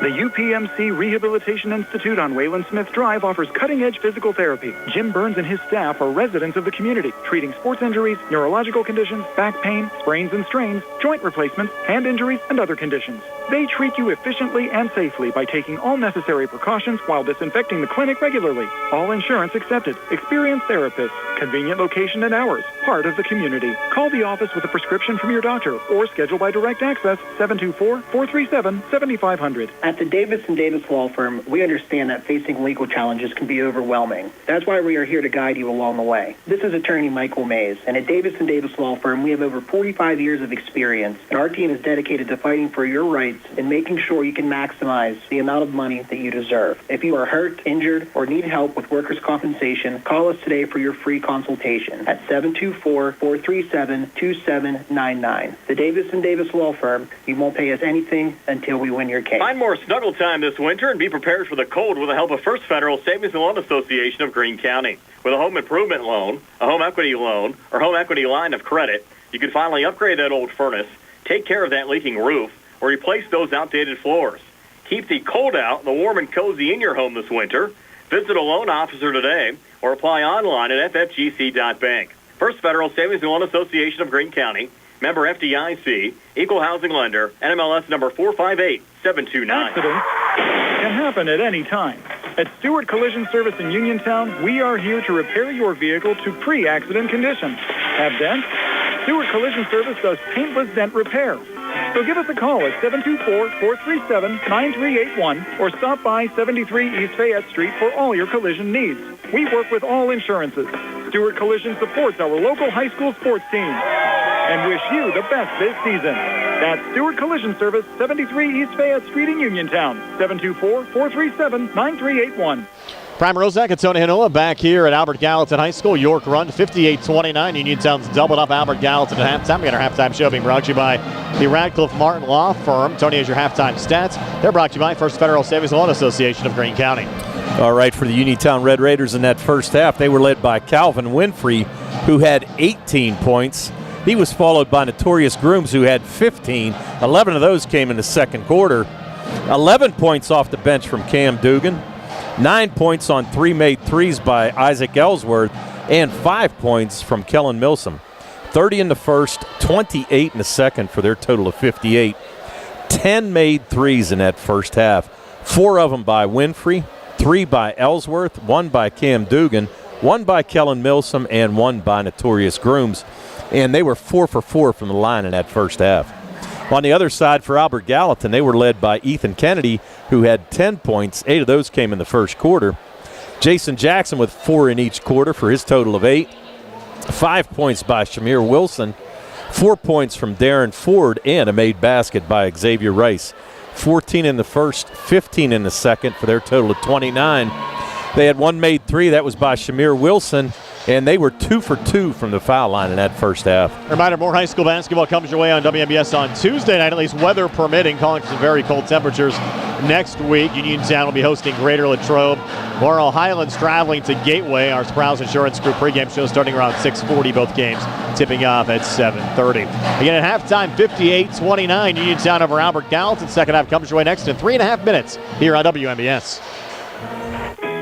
The UPMC Rehabilitation Institute on Wayland Smith Drive offers cutting-edge physical therapy. Jim Burns and his staff are residents of the community, treating sports injuries, neurological conditions, back pain, sprains and strains, joint replacements, hand injuries, and other conditions. They treat you efficiently and safely by taking all necessary precautions while disinfecting the clinic regularly. All insurance accepted. Experienced therapists. Convenient location and hours. Part of the community. Call the office with a prescription from your doctor or schedule by direct access 724-437-7500. At the Davis & Davis Law Firm, we understand that facing legal challenges can be overwhelming. That's why we are here to guide you along the way. This is attorney Michael Mays, and at Davis & Davis Law Firm, we have over 45 years of experience, and our team is dedicated to fighting for your rights and making sure you can maximize the amount of money that you deserve. If you are hurt, injured, or need help with workers' compensation, call us today for your free consultation at 724-437-2799. The Davis & Davis Law Firm, you won't pay us anything until we win your case. Find more snuggle time this winter and be prepared for the cold with the help of First Federal Savings and Loan Association of Greene County. With a home improvement loan, a home equity loan, or home equity line of credit, you can finally upgrade that old furnace, take care of that leaking roof, or replace those outdated floors. Keep the cold out and the warm and cozy in your home this winter. Visit a loan officer today or apply online at ffgc.bank. First Federal Savings and Loan Association of Greene County, member FDIC, equal housing lender, NMLS number 458729. Accidents can happen at any time. At Stewart Collision Service in Uniontown, we are here to repair your vehicle to pre-accident condition. Have dents? Stewart Collision Service does paintless dent repair. So give us a call at 724-437-9381 or stop by 73 East Fayette Street for all your collision needs. We work with all insurances. Stewart Collision supports our local high school sports team and wish you the best this season. That's Stewart Collision Service, 73 East Fayette Street in Uniontown, 724-437-9381. Prime Rozak and Tony Hanoa back here at Albert Gallatin High School. York run 58-29. Uniontown's doubled up Albert Gallatin at halftime. We got our halftime show being brought to you by the Radcliffe Martin Law Firm. Tony has your halftime stats. They're brought to you by First Federal Savings and Loan Association of Greene County. All right, for the Uniontown Red Raiders in that first half, they were led by Calvin Winfrey, who had 18 points. He was followed by Notorious Grooms, who had 15. 11 of those came in the second quarter. 11 points off the bench from Cam Dugan. 9 points on 3 made threes by Isaac Ellsworth, and 5 points from Kellen Milsom. 30 in the first, 28 in the second for their total of 58. 10 made threes in that first half 4 of them by Winfrey, 3 by Ellsworth, 1 by Cam Dugan, 1 by Kellen Milsom, and 1 by Notorious Grooms. And they were 4 for 4 from the line in that first half. On the other side for Albert Gallatin, they were led by Ethan Kennedy, who had 10 points. 8 of those came in the first quarter. Jason Jackson with 4 in each quarter for his total of 8. 5 points by Shamir Wilson, 4 points from Darren Ford, and a made basket by Xavier Rice. 14 in the first, 15 in the second for their total of 29. They had 1 made 3. That was by Shamir Wilson, and they were 2 for 2 from the foul line in that first half. Reminder, more high school basketball comes your way on WMBS on Tuesday night, at least weather permitting, calling for some very cold temperatures next week. Uniontown will be hosting Greater Latrobe. Laurel Highlands traveling to Gateway. Our Sprouse Insurance Group pregame show starting around 6:40, both games tipping off at 7:30. Again, at halftime, 58-29, Uniontown over Albert Gallatin. Second half comes your way next in 3.5 minutes here on WMBS.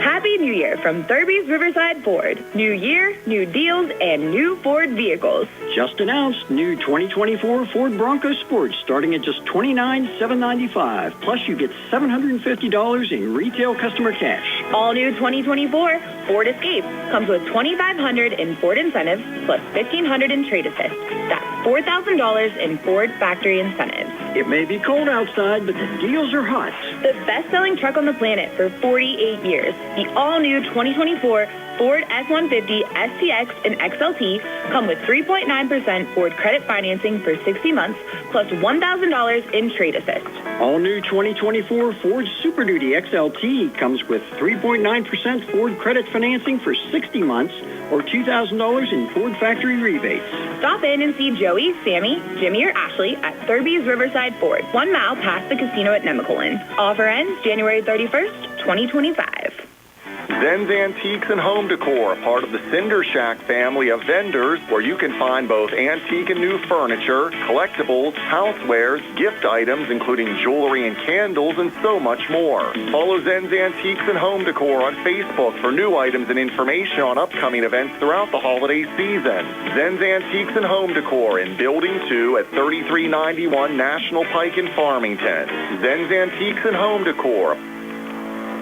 Happy New Year from Thurby's Riverside Ford. New year, new deals, and new Ford vehicles. Just announced new 2024 Ford Bronco Sport starting at just $29,795. Plus, you get $750 in retail customer cash. All new 2024 Ford Escape comes with $2,500 in Ford incentives plus $1,500 in trade assist. That's $4,000 in Ford factory incentives. It may be cold outside, but the deals are hot. The best-selling truck on the planet for 48 years. The all-new 2024 Ford F-150 STX and XLT come with 3.9% Ford credit financing for 60 months plus $1,000 in trade assist. All new 2024 Ford Super Duty XLT comes with 3.9% Ford credit financing for 60 months or $2,000 in Ford factory rebates. Stop in and see Joey, Sammy, Jimmy, or Ashley at Thurby's Riverside Ford, 1 mile past the casino at Nemacolin. Offer ends January 31st, 2025. Zen's Antiques and Home Decor, part of the Cinder Shack family of vendors, where you can find both antique and new furniture, collectibles, housewares, gift items, including jewelry and candles, and so much more. Follow Zen's Antiques and Home Decor on Facebook for new items and information on upcoming events throughout the holiday season. Zen's Antiques and Home Decor in Building 2 at 3391 National Pike in Farmington. Zen's Antiques and Home Decor.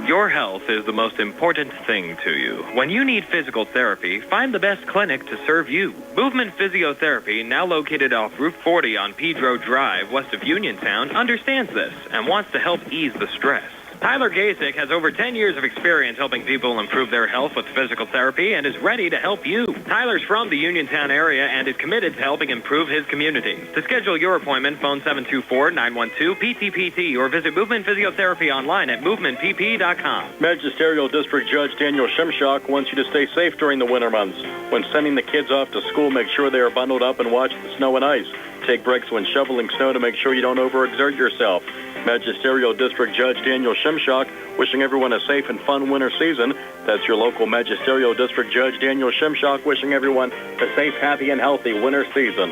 Your health is the most important thing to you. When you need physical therapy, find the best clinic to serve you. Movement Physiotherapy, now located off Route 40 on Pedro Drive, west of Uniontown, understands this and wants to help ease the stress. Tyler Gasick has over 10 years of experience helping people improve their health with physical therapy and is ready to help you. Tyler's from the Uniontown area and is committed to helping improve his community. To schedule your appointment, phone 724-912-PTPT or visit Movement Physiotherapy online at movementpp.com. Magisterial District Judge Daniel Shimshock wants you to stay safe during the winter months. When sending the kids off to school, make sure they are bundled up and watch the snow and ice. Take breaks when shoveling snow to make sure you don't overexert yourself. Magisterial District Judge Daniel Shimshock wishing everyone a safe and fun winter season. That's your local Magisterial District Judge Daniel Shimshock wishing everyone a safe, happy, and healthy winter season.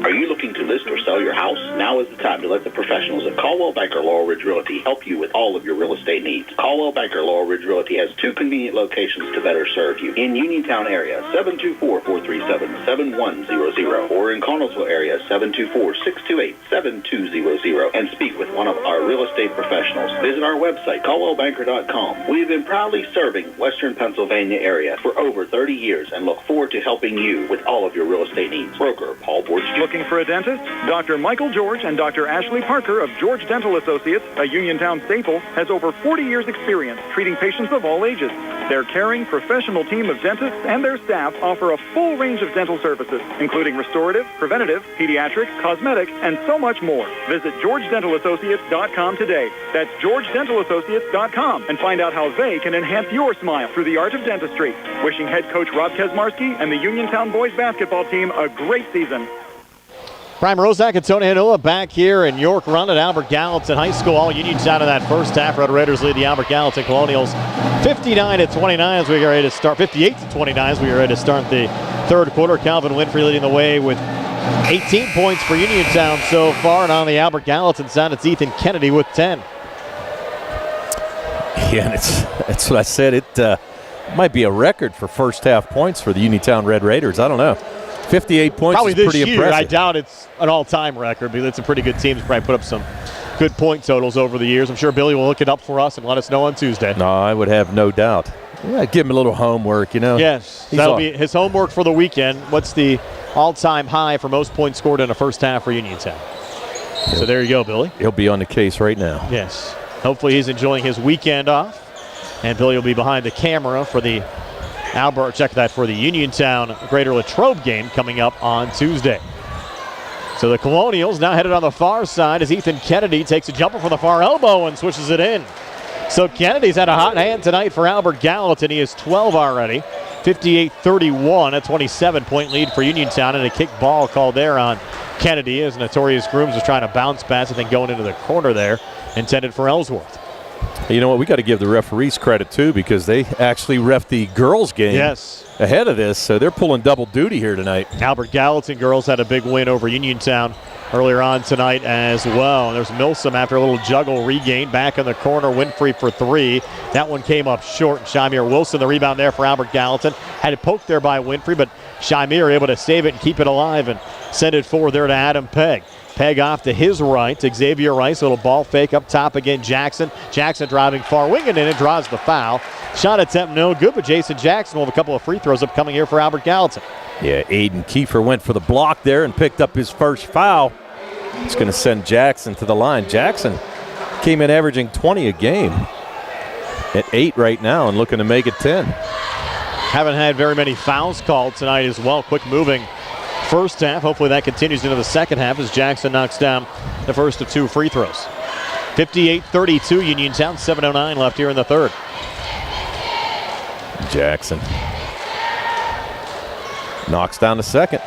Are you looking to list or sell your house? Now is the time to let the professionals at Caldwell Banker Laurel Ridge Realty help you with all of your real estate needs. Caldwell Banker Laurel Ridge Realty has 2 convenient locations to better serve you. In Uniontown area, 724-437-7100, or in Connellsville area, 724-628-7200, and speak with one of our real estate professionals. Visit our website, caldwellbanker.com. We have been proudly serving Western Pennsylvania area for over 30 years and look forward to helping you with all of your real estate needs. Broker Paul Borch. Looking for a dentist? Dr. Michael George and Dr. Ashley Parker of George Dental Associates, a Uniontown staple, has over 40 years experience treating patients of all ages. Their caring, professional team of dentists and their staff offer a full range of dental services, including restorative, preventative, pediatric, cosmetic, and so much more. Visit GeorgeDentalAssociates.com today. That's GeorgeDentalAssociates.com and find out how they can enhance your smile through the art of dentistry. Wishing head coach Rob Kesmarski and the Uniontown boys basketball team a great season. Prime Rozak and Tony Hanula back here in York Run at Albert Gallatin High School. All Uniontown in that first half. Red Raiders lead the Albert Gallatin Colonials 59-29 as we get ready to start. 58-29 as we get ready to start the third quarter. Calvin Winfrey leading the way with 18 points for Uniontown so far. And on the Albert Gallatin side, it's Ethan Kennedy with 10. Yeah, that's what I said. It might be a record for first half points for the Uniontown Red Raiders. I don't know. 58 points probably is this pretty year. impressive. I doubt it's an all-time record, but some pretty good teams probably put up some good point totals over the years. I'm sure Billy will look it up for us and let us know on Tuesday. No, I would have no doubt. Yeah, give him a little homework, you know. Yes, that'll be his homework for the weekend. What's the all-time high for most points scored in a first half for Uniontown? So there you go, Billy. He'll be on the case right now. Yes. Hopefully he's enjoying his weekend off. And Billy will be behind the camera for the Uniontown Greater Latrobe game coming up on Tuesday. So the Colonials now headed on the far side as Ethan Kennedy takes a jumper from the far elbow and swishes it in. So Kennedy's had a hot hand tonight for Albert Gallatin. He has 12 already. 58-31, a 27-point lead for Uniontown, and a kick ball called there on Kennedy as Notorious Grooms was trying to bounce pass, I think going into the corner there, intended for Ellsworth. You know what? We got to give the referees credit, too, because they actually ref the girls' game ahead of this, so they're pulling double duty here tonight. Albert Gallatin girls had a big win over Uniontown earlier on tonight as well. And there's Milsom after a little juggle regain. Back in the corner, Winfrey for three. That one came up short. Shamir Wilson, the rebound there for Albert Gallatin. Had it poked there by Winfrey, but Shamir able to save it and keep it alive and send it forward there to Adam Pegg. Pegg off to his right, to Xavier Rice. A little ball fake up top again, Jackson. Jackson driving far wing and in and draws the foul. Shot attempt no good, but Jason Jackson will have a couple of free throws upcoming here for Albert Gallatin. Yeah, Aiden Kiefer went for the block there and picked up his first foul. It's going to send Jackson to the line. Jackson came in averaging 20 a game at 8 right now and looking to make it 10. Haven't had very many fouls called tonight as well. Quick moving first half. Hopefully that continues into the second half as Jackson knocks down the first of two free throws. 58-32 Uniontown, 7:09 left here in the third. Jackson knocks down the second.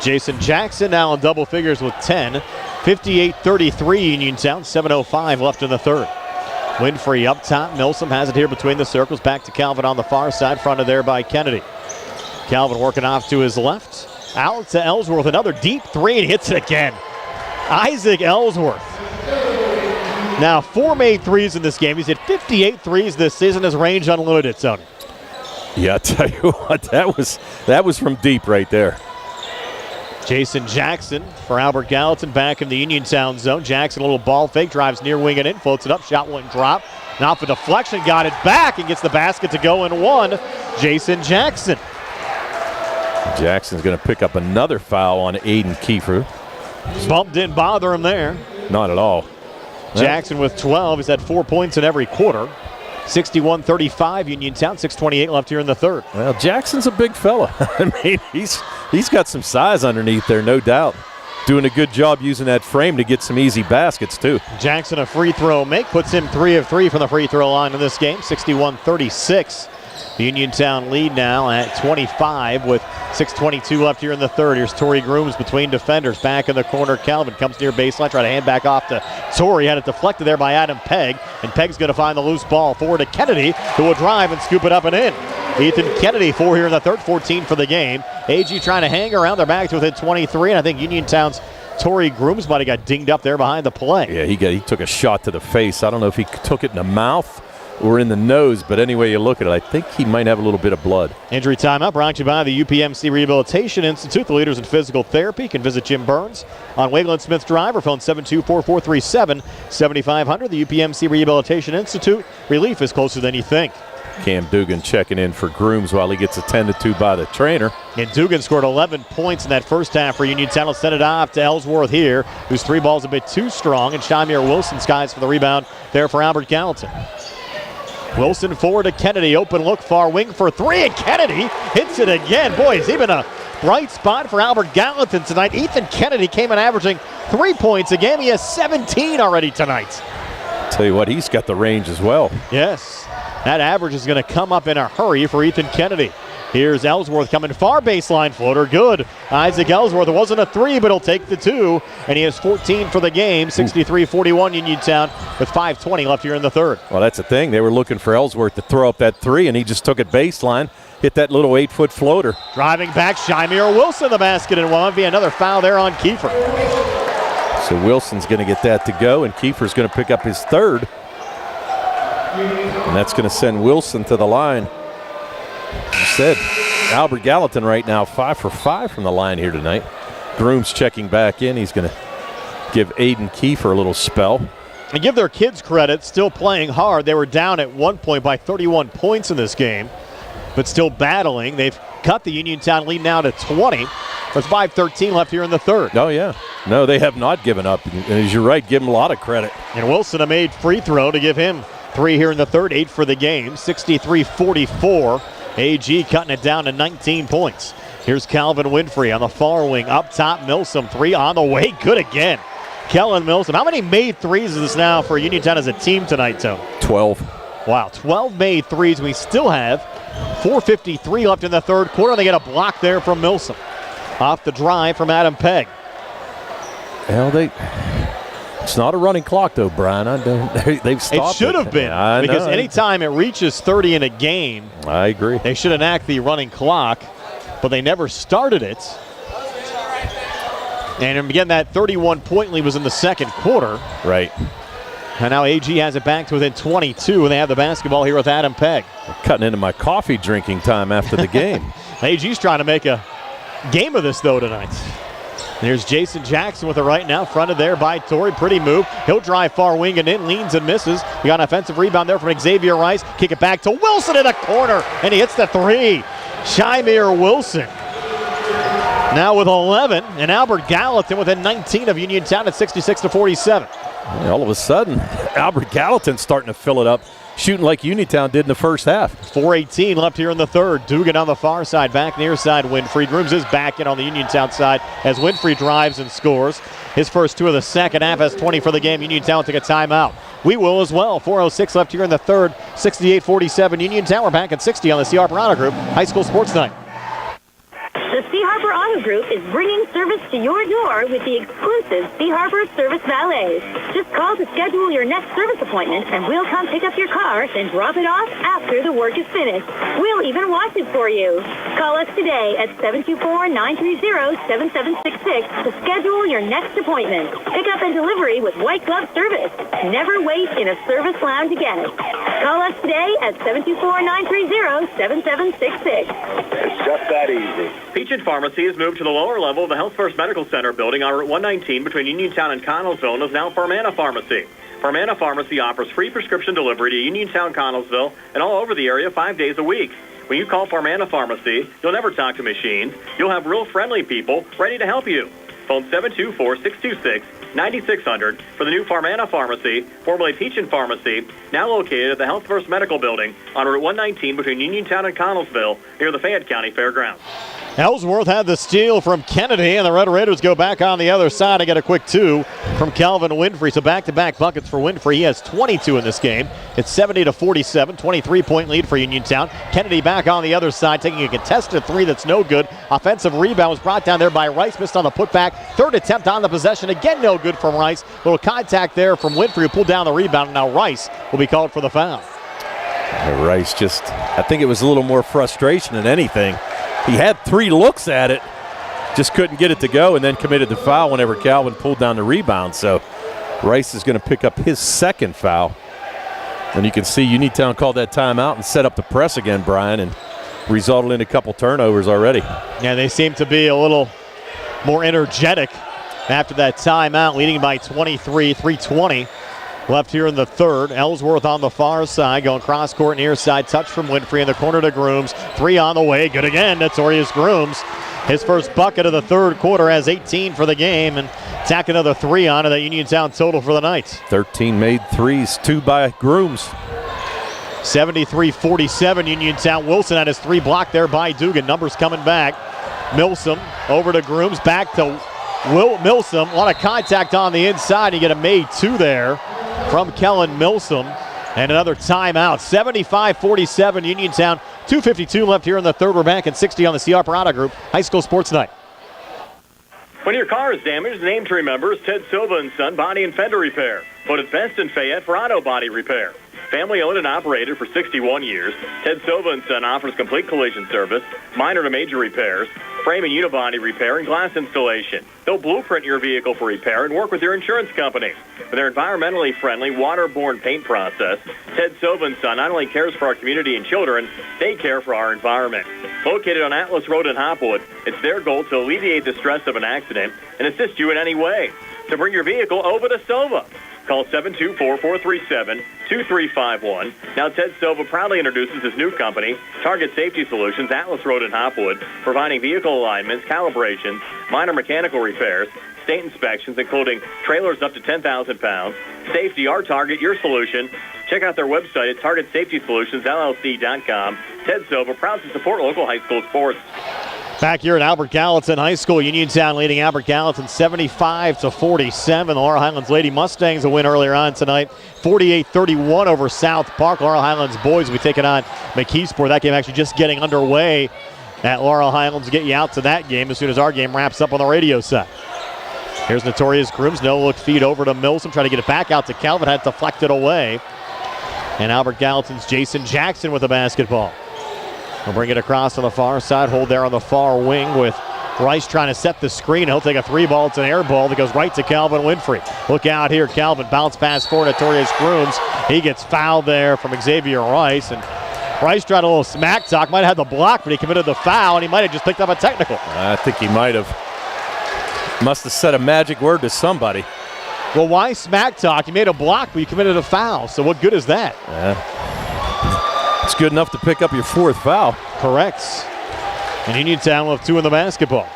Jason Jackson now in double figures with 10. 58-33 Uniontown, 7:05 left in the third. Winfrey up top. Milsom has it here between the circles. Back to Calvin on the far side, fronted there by Kennedy. Calvin working off to his left. Out to Ellsworth, another deep three, and hits it again. Isaac Ellsworth. Now 4 made threes in this game. He's hit 58 threes this season. His range unlimited, Tony. Yeah, I tell you what, that was from deep right there. Jason Jackson for Albert Gallatin back in the Uniontown zone. Jackson, a little ball fake, drives near wing and in, floats it up, shot wouldn't drop. Now for deflection, got it back and gets the basket to go and one. Jason Jackson. Jackson's going to pick up another foul on Aiden Kiefer. Bump didn't bother him there. Not at all. Jackson with 12. He's had 4 points in every quarter. 61-35 Uniontown, 6:28 left here in the third. Well, Jackson's a big fella. I mean, he's got some size underneath there, no doubt. Doing a good job using that frame to get some easy baskets, too. Jackson a free throw make, puts him 3 of 3 from the free throw line in this game, 61-36. The Uniontown lead now at 25 with 6:22 left here in the third. Here's Torrey Grooms between defenders. Back in the corner, Calvin comes near baseline, try to hand back off to Torrey. Had it deflected there by Adam Pegg, and Pegg's going to find the loose ball forward to Kennedy, who will drive and scoop it up and in. Ethan Kennedy, 4 here in the third, 14 for the game. AG trying to hang around. They're back to within 23, and I think Uniontown's Torrey Grooms might have got dinged up there behind the play. Yeah, he took a shot to the face. I don't know if he took it in the mouth or in the nose, but any way you look at it, I think he might have a little bit of blood. Injury timeout brought to you by the UPMC Rehabilitation Institute, the leaders in physical therapy. You can visit Jim Burns on Wayland Smith Drive or phone 724-437-7500. The UPMC Rehabilitation Institute, relief is closer than you think. Cam Dugan checking in for Grooms while he gets attended to by the trainer. And Dugan scored 11 points in that first half for Uniontown. Will send it off to Ellsworth here, whose 3 ball's a bit too strong, and Shamir Wilson skies for the rebound there for Albert Gallatin. Wilson forward to Kennedy, open look, far wing for 3, and Kennedy hits it again. Boy, it's even a bright spot for Albert Gallatin tonight. Ethan Kennedy came in averaging 3 points a game. He has 17 already tonight. Tell you what, he's got the range as well. Yes, that average is going to come up in a hurry for Ethan Kennedy. Here's Ellsworth coming far baseline floater. Good. Isaac Ellsworth. It wasn't a 3, but he'll take the 2. And he has 14 for the game. 63-41 Uniontown with 5:20 left here in the third. Well, that's the thing. They were looking for Ellsworth to throw up that 3, and he just took it baseline, hit that little 8-foot floater. Driving back, Shamir Wilson the basket, and will be another foul there on Kiefer. So Wilson's going to get that to go, and Kiefer's going to pick up his 3rd. And that's going to send Wilson to the line. You said Albert Gallatin right now 5 for 5 from the line here tonight. Grooms checking back in. He's going to give Aiden Kiefer a little spell. And give their kids credit, still playing hard. They were down at one point by 31 points in this game, but still battling. They've cut the Uniontown lead now to 20 with 5:13 left here in the third. Oh, yeah. No, they have not given up. And as you're right, give them a lot of credit. And Wilson, a made free throw to give him 3 here in the third, 8 for the game, 63-44. AG cutting it down to 19 points. Here's Calvin Winfrey on the far wing. Up top, Milsom, 3 on the way. Good again. Kellen Milsom. How many made threes is this now for Uniontown as a team tonight, Tone? 12. Wow, 12 made threes. We still have 4:53 left in the third quarter. They get a block there from Milsom. Off the drive from Adam Pegg. Well, it's not a running clock, though, Brian. They've stopped it. It should have been, because anytime it reaches 30 in a game, I agree. They should enact the running clock, but they never started it. And again, that 31-point lead was in the second quarter. Right. And now AG has it back to within 22, and they have the basketball here with Adam Pegg. I'm cutting into my coffee drinking time after the game. AG's trying to make a game of this, though, tonight. And here's Jason Jackson with it right now, fronted there by Torrey. Pretty move. He'll drive far wing and in, leans and misses. We got an offensive rebound there from Xavier Rice. Kick it back to Wilson in the corner, and he hits the 3. Shymir Wilson now with 11, and Albert Gallatin within 19 of Uniontown at 66-47. All of a sudden, Albert Gallatin's starting to fill it up, shooting like Uniontown did in the first half. 4:18 left here in the third. Dugan on the far side, back near side Winfrey. Grooms is back in on the Uniontown side as Winfrey drives and scores. His first 2 of the second half, has 20 for the game. Uniontown take a timeout. We will as well. 4:06 left here in the third. 68-47 Uniontown. We're back at 60 on the C. Harper Auto Group High School Sports Night. The C. Harper Auto Group is bringing service to your door with the exclusive C. Harper Service Valets. Just call to schedule your next service appointment, and we'll come pick up your car and drop it off after the work is finished. We'll even wash it for you. Call us today at 724-930-7766 to schedule your next appointment. Pickup and delivery with white glove service. Never wait in a service lounge again. Call us today at 724-930-7766. It's just that easy. Peachin Pharmacy has moved to the lower level of the Health First Medical Center building on Route 119 between Uniontown and Connellsville and is now Farmana Pharmacy. Farmana Pharmacy offers free prescription delivery to Uniontown, Connellsville, and all over the area 5 days a week. When you call Farmana Pharmacy, you'll never talk to machines. You'll have real friendly people ready to help you. Phone 724-626-9600 for the new Farmana Pharmacy, formerly Peachin Pharmacy, now located at the Health First Medical Building on Route 119 between Uniontown and Connellsville near the Fayette County Fairgrounds. Ellsworth had the steal from Kennedy, and the Red Raiders go back on the other side and get a quick 2 from Calvin Winfrey. So back-to-back buckets for Winfrey. He has 22 in this game. It's 70-47, 23-point lead for Uniontown. Kennedy back on the other side, taking a contested 3 that's no good. Offensive rebound was brought down there by Rice, missed on the putback. Third attempt on the possession, again no good from Rice. Little contact there from Winfrey, who pulled down the rebound, and now Rice will be called for the foul. Rice I think it was a little more frustration than anything. He had 3 looks at it, just couldn't get it to go, and then committed the foul whenever Calvin pulled down the rebound. So Rice is going to pick up his second foul. And you can see Uniontown called that timeout and set up the press again, Brian, and resulted in a couple turnovers already. Yeah, they seem to be a little more energetic after that timeout, leading by 23, 3:20 left here in the third. Ellsworth on the far side, going cross-court near side. Touch from Winfrey in the corner to Grooms. 3 on the way. Good again. Notorious Grooms. His first bucket of the third quarter, has 18 for the game, and tack another 3 on to that Uniontown total for the night. 13 made threes, 2 by Grooms. 73-47 Uniontown. Wilson had his 3 blocked there by Dugan. Numbers coming back. Milsom over to Grooms. Back to Milsom. A lot of contact on the inside. You get a made 2 there from Kellen Milsom. And another timeout. 75-47 Uniontown. 2:52 left here in the third. We're back at 60 on the C. Harper Auto Group High School Sports Night. When your car is damaged, the name to remember is Ted Silva & Son Body and Fender Repair. Voted best in Fayette for auto body repair. Family owned and operated for 61 years, Ted Silva & Son offers complete collision service, minor to major repairs, frame and unibody repair, and glass installation. They'll blueprint your vehicle for repair and work with your insurance company. With their environmentally friendly, waterborne paint process, Ted Sova & Son not only cares for our community and children, they care for our environment. Located on Atlas Road in Hopwood, it's their goal to alleviate the stress of an accident and assist you in any way. To bring your vehicle over to Sova, call 724-437-2351. Now, Ted Sova proudly introduces his new company, Target Safety Solutions, Atlas Road in Hopwood, providing vehicle alignments, calibrations, minor mechanical repairs, state inspections, including trailers up to 10,000 pounds. Safety, our target, your solution. Check out their website at TargetSafetySolutionsLLC.com. Ted Sova, proud to support local high school sports. Back here at Albert Gallatin High School, Uniontown leading Albert Gallatin 75-47. The Laurel Highlands Lady Mustangs a win earlier on tonight, 48-31 over South Park. Laurel Highlands boys will be taking on McKeesport. That game actually just getting underway at Laurel Highlands. Get you out to that game as soon as our game wraps up on the radio side. Here's Notorious Grooms. No-look feed over to Milsom. Trying to get it back out to Calvin. Had deflected away. And Albert Gallatin's Jason Jackson with the basketball. He'll bring it across on the far side. Hold there on the far wing with Rice trying to set the screen. He'll take a three ball. It's an air ball that goes right to Calvin Winfrey. Look out here. Calvin bounce pass for Notorious Grooms. He gets fouled there from Xavier Rice. And Rice tried a little smack talk. Might have had the block, but he committed the foul, and he might have just picked up a technical. I think he might have. Must have said a magic word to somebody. Well, why smack talk? He made a block, but he committed a foul. So what good is that? It's good enough to pick up your fourth foul. Correct. And Uniontown will have two in the basketball.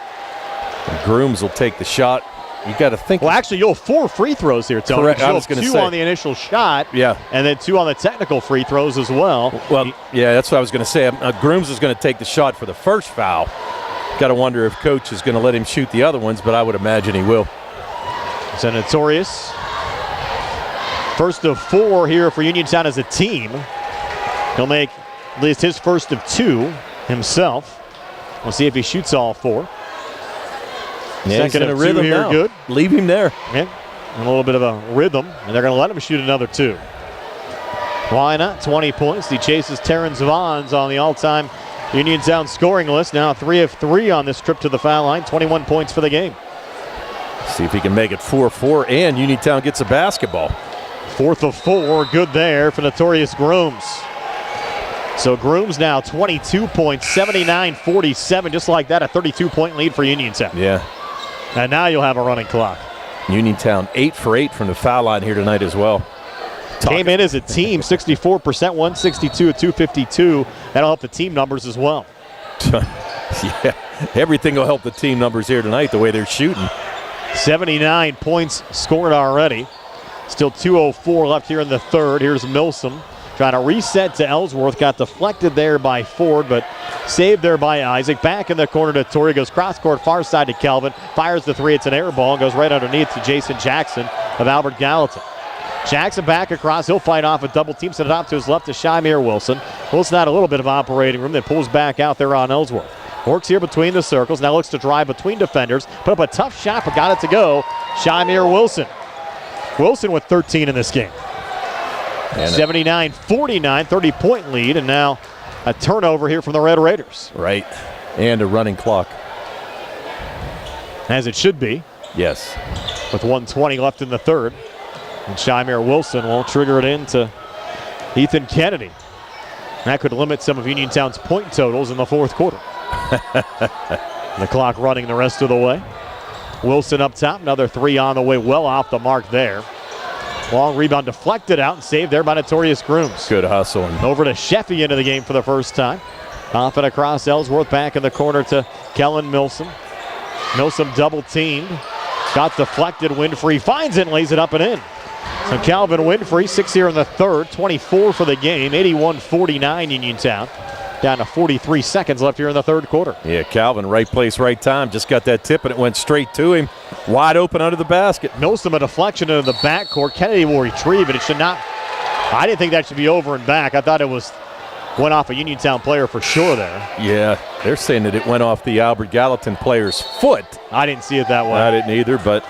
And Grooms will take the shot. You got to think. Well, actually, you'll have 4 free throws here, Tony. Correct. I was going to say 2 on the initial shot. Yeah. And then 2 on the technical free throws as well. Well, yeah, that's what I was going to say. Grooms is going to take the shot for the first foul. Got to wonder if Coach is going to let him shoot the other ones, but I would imagine he will. So Notorious. First of 4 here for Uniontown as a team. He'll make at least his first of 2 himself. We'll see if he shoots all 4. Yeah, second of 2 rhythm here, now. good. Leave him there. Yeah, a little bit of a rhythm, and they're going to let him shoot another 2. Why not? 20 points. He chases Terrence Vons on the all-time Uniontown scoring list. Now 3 of 3 on this trip to the foul line. 21 points for the game. See if he can make it 4-4, and Uniontown gets a basketball. 4th of 4, good there for Notorious Grooms. So Grooms now 22 points, 79-47, just like that, a 32-point lead for Uniontown. Yeah. And now you'll have a running clock. Uniontown 8 for 8 from the foul line here tonight as well. Came in as a team, 64%, 162 at 252. That'll help the team numbers as well. Yeah, everything will help the team numbers here tonight, the way they're shooting. 79 points scored already. Still 2:04 left here in the third. Here's Milsom trying to reset to Ellsworth. Got deflected there by Ford, but saved there by Isaac. Back in the corner to Torrey. Goes cross-court far side to Calvin. Fires the 3. It's an air ball. Goes right underneath to Jason Jackson of Albert Gallatin. Jackson back across. He'll fight off a double team. Set it off to his left to Shymir Wilson. Wilson had a little bit of operating room. Then pulls back out there on Ellsworth. Works here between the circles. Now looks to drive between defenders. Put up a tough shot, but got it to go. Shymir Wilson. Wilson with 13 in this game. 79-49, 30-point lead, and now a turnover here from the Red Raiders. Right, and a running clock. As it should be. Yes. With 1:20 left in the third. And Shymir Wilson will trigger it into Ethan Kennedy. That could limit some of Uniontown's point totals in the fourth quarter. The clock running the rest of the way. Wilson up top, another 3 on the way, well off the mark there. Long rebound deflected out and saved there by Notorious Grooms. Good hustle. Over to Sheffy into the game for the first time. Off and across Ellsworth, back in the corner to Kellen Milsom. Milsom double teamed. Got deflected, Winfrey finds it and lays it up and in. So Calvin Winfrey, 6 here in the third, 24 for the game, 81-49 Uniontown. Down to 43 seconds left here in the third quarter. Yeah, Calvin, right place, right time. Just got that tip and it went straight to him. Wide open under the basket. Milsom a deflection into the backcourt. Kennedy will retrieve it. It should not. I didn't think that should be over and back. I thought it went off a Uniontown player for sure there. Yeah, they're saying that it went off the Albert Gallatin player's foot. I didn't see it that way. I didn't either, but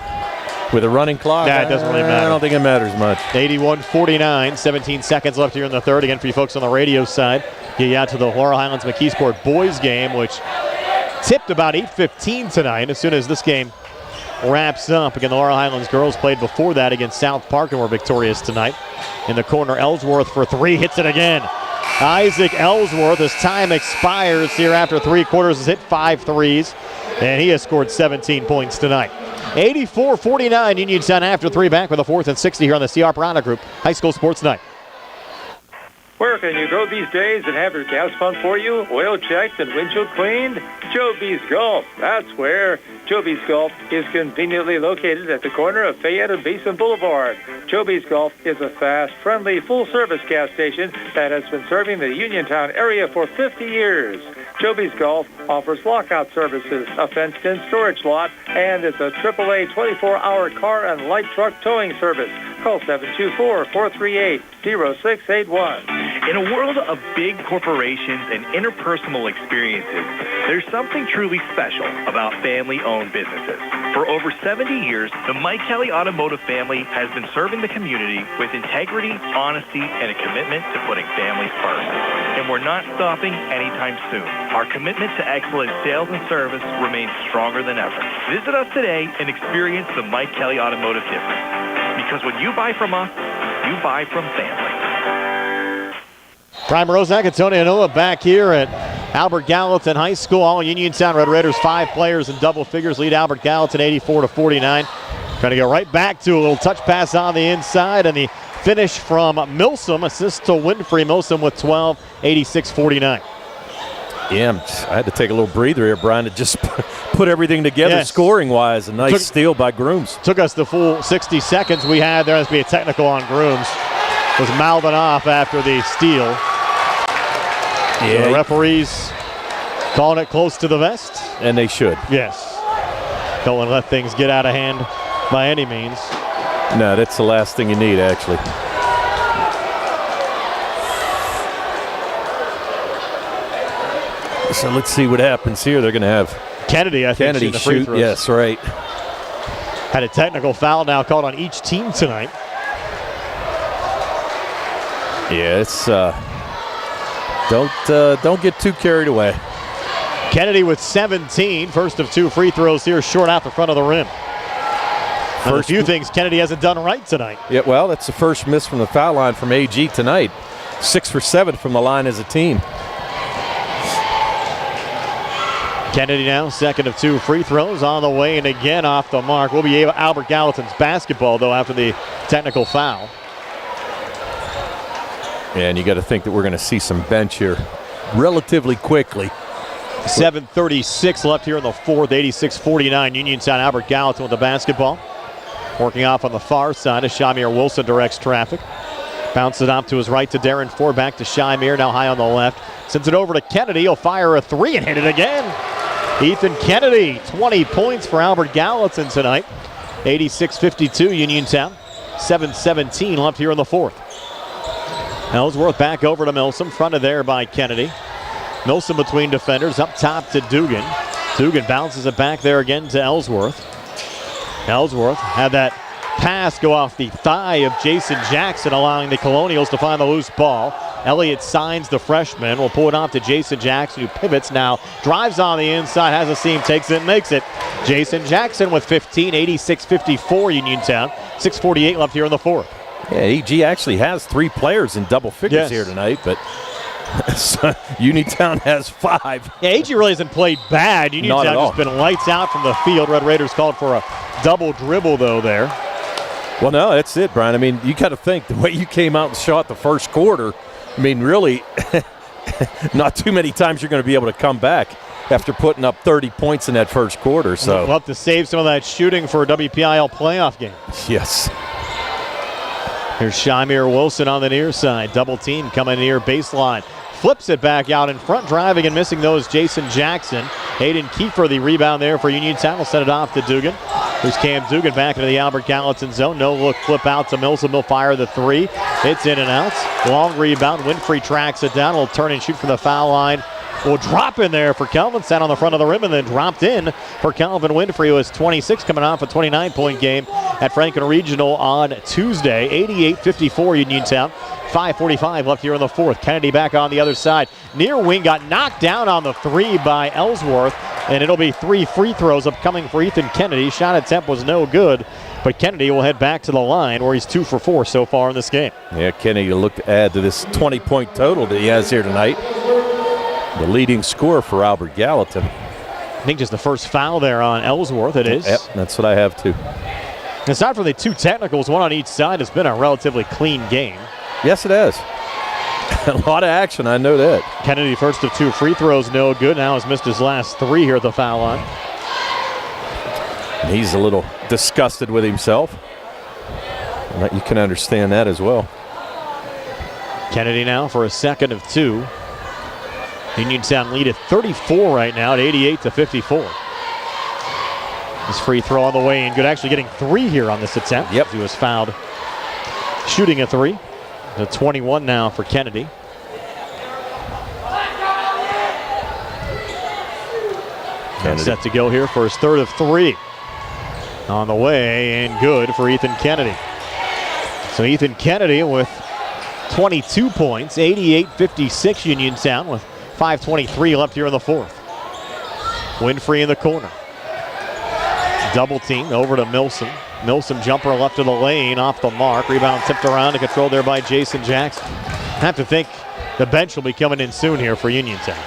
with a running clock, it doesn't really matter. I don't think it matters much. 81-49, 17 seconds left here in the third. Again, for you folks on the radio side, get you out to the Laurel Highlands McKeesport boys game, which tipped about 8:15 tonight. As soon as this game wraps up. Again, the Laurel Highlands girls played before that against South Park and were victorious tonight. In the corner, Ellsworth for three, hits it again. Isaac Ellsworth, as time expires here after 3 quarters, has hit 5 threes, and he has scored 17 points tonight. 84-49, Uniontown after 3, back with a 4th and 60 here on the C.R. Piranha Group High School Sports Night. Where can you go these days and have your gas pump for you, oil checked, and windshield cleaned? Joe B's Golf. That's where. Joe B's Golf is conveniently located at the corner of Fayette and Basin Boulevard. Joe B's Golf is a fast, friendly, full-service gas station that has been serving the Uniontown area for 50 years. Joe B's Golf offers lockout services, a fenced-in storage lot, and it's a AAA 24-hour car and light truck towing service. Call 724-438-0681. In a world of big corporations and interpersonal experiences, there's something truly special about family-owned businesses. For over 70 years, the Mike Kelly Automotive family has been serving the community with integrity, honesty, and a commitment to putting families first. And we're not stopping anytime soon. Our commitment to excellent sales and service remains stronger than ever. Visit us today and experience the Mike Kelly Automotive difference. Because when you buy from us, you buy from family. Prime Rosak and Tony Anoa back here at Albert Gallatin High School. All Uniontown Red Raiders, 5 players in double figures, lead Albert Gallatin 84-49. Trying to go right back to a little touch pass on the inside, and the finish from Milsom, assist to Winfrey. Milsom with 12, 86-49. Yeah, I had to take a little breather here, Brian, to just put everything together scoring-wise. A nice steal by Grooms. Took us the full 60 seconds we had. There has to be a technical on Grooms. Was mouthing off after the steal. Yeah, the referees calling it close to the vest. And they should. Yes. Don't want to let things get out of hand by any means. No, that's the last thing you need, actually. So let's see what happens here. They're going to have Kennedy, I think, Kennedy the free throws. Yes, right. Had a technical foul now called on each team tonight. Yeah, it's don't get too carried away. Kennedy with 17, first of 2 free throws here, short out the front of the rim. A few things Kennedy hasn't done right tonight. Yeah, well, that's the first miss from the foul line from AG tonight. 6 for 7 from the line as a team. Kennedy now, second of 2 free throws on the way, and again off the mark. Will be Albert Gallatin's basketball, though, after the technical foul. And you got to think that we're going to see some bench here relatively quickly. 7:36 left here in the fourth, 86-49. Uniontown. Albert Gallatin with the basketball. Working off on the far side as Shamir Wilson directs traffic. Bounces it off to his right to Darren Ford, back to Shamir, now high on the left. Sends it over to Kennedy. He'll fire a 3 and hit it again. Ethan Kennedy, 20 points for Albert Gallatin tonight. 86-52 Uniontown. 7:17 left here in the fourth. Ellsworth back over to Milsom, fronted there by Kennedy. Milsom between defenders, up top to Dugan. Dugan bounces it back there again to Ellsworth. Ellsworth had that pass go off the thigh of Jason Jackson, allowing the Colonials to find the loose ball. Elliott Signs, the freshman, will pull it off to Jason Jackson, who pivots now, drives on the inside, has a seam, takes it, makes it. Jason Jackson with 15, 86-54 Uniontown. 6:48 left here in the fourth. Yeah, AG actually has 3 players in double figures here tonight, but Uniontown has 5. Yeah, AG really hasn't played bad. Uniontown has been lights out from the field. Red Raiders called for a double dribble, though, there. Well, no, that's it, Brian. I mean, you got to think the way you came out and shot the first quarter, I mean, really, not too many times you're going to be able to come back after putting up 30 points in that first quarter. So we'll have to save some of that shooting for a WPIAL playoff game. Yes. Here's Shamir Wilson on the near side. Double team coming near baseline. Flips it back out in front, driving and missing those Jason Jackson. Hayden Kiefer, the rebound there for Uniontown, will set it off to Dugan. Here's Cam Dugan back into the Albert Gallatin zone. No look flip out to Milsom. He'll fire the 3. It's in and out. Long rebound. Winfrey tracks it down. Will turn and shoot from the foul line. Will drop in there for Kelvin. Sat on the front of the rim and then dropped in for Calvin Winfrey, who has 26, coming off a 29-point game at Franklin Regional on Tuesday. 88-54 Uniontown. 5:45 left here in the fourth. Kennedy back on the other side. Near wing got knocked down on the 3 by Ellsworth. And it'll be 3 free throws upcoming for Ethan Kennedy. Shot attempt was no good, but Kennedy will head back to the line where he's 2 for 4 so far in this game. Yeah, Kennedy will look to add to this 20-point total that he has here tonight. The leading scorer for Albert Gallatin. I think just the first foul there on Ellsworth, it is. Yep, that's what I have too. Aside from the 2 technicals, one on each side, it's been a relatively clean game. Yes, it has. A lot of action, I know that. Kennedy, first of 2 free throws, no good. Now has missed his last 3 here at the foul line. And he's a little disgusted with himself. And you can understand that as well. Kennedy now for a second of 2. Uniontown lead at 34 right now at 88-54. His free throw on the way in. Good, actually getting 3 here on this attempt. Yep. He was fouled shooting a 3. The 21 now for Kennedy. Set to go here for his 3rd of 3. On the way and good for Ethan Kennedy. So Ethan Kennedy with 22 points, 88-56 Uniontown with 5:23 left here in the 4th. Winfrey in the corner. Double team over to Milsom. Milsom jumper left of the lane, off the mark. Rebound tipped around and controlled there by Jason Jackson. I have to think the bench will be coming in soon here for Uniontown.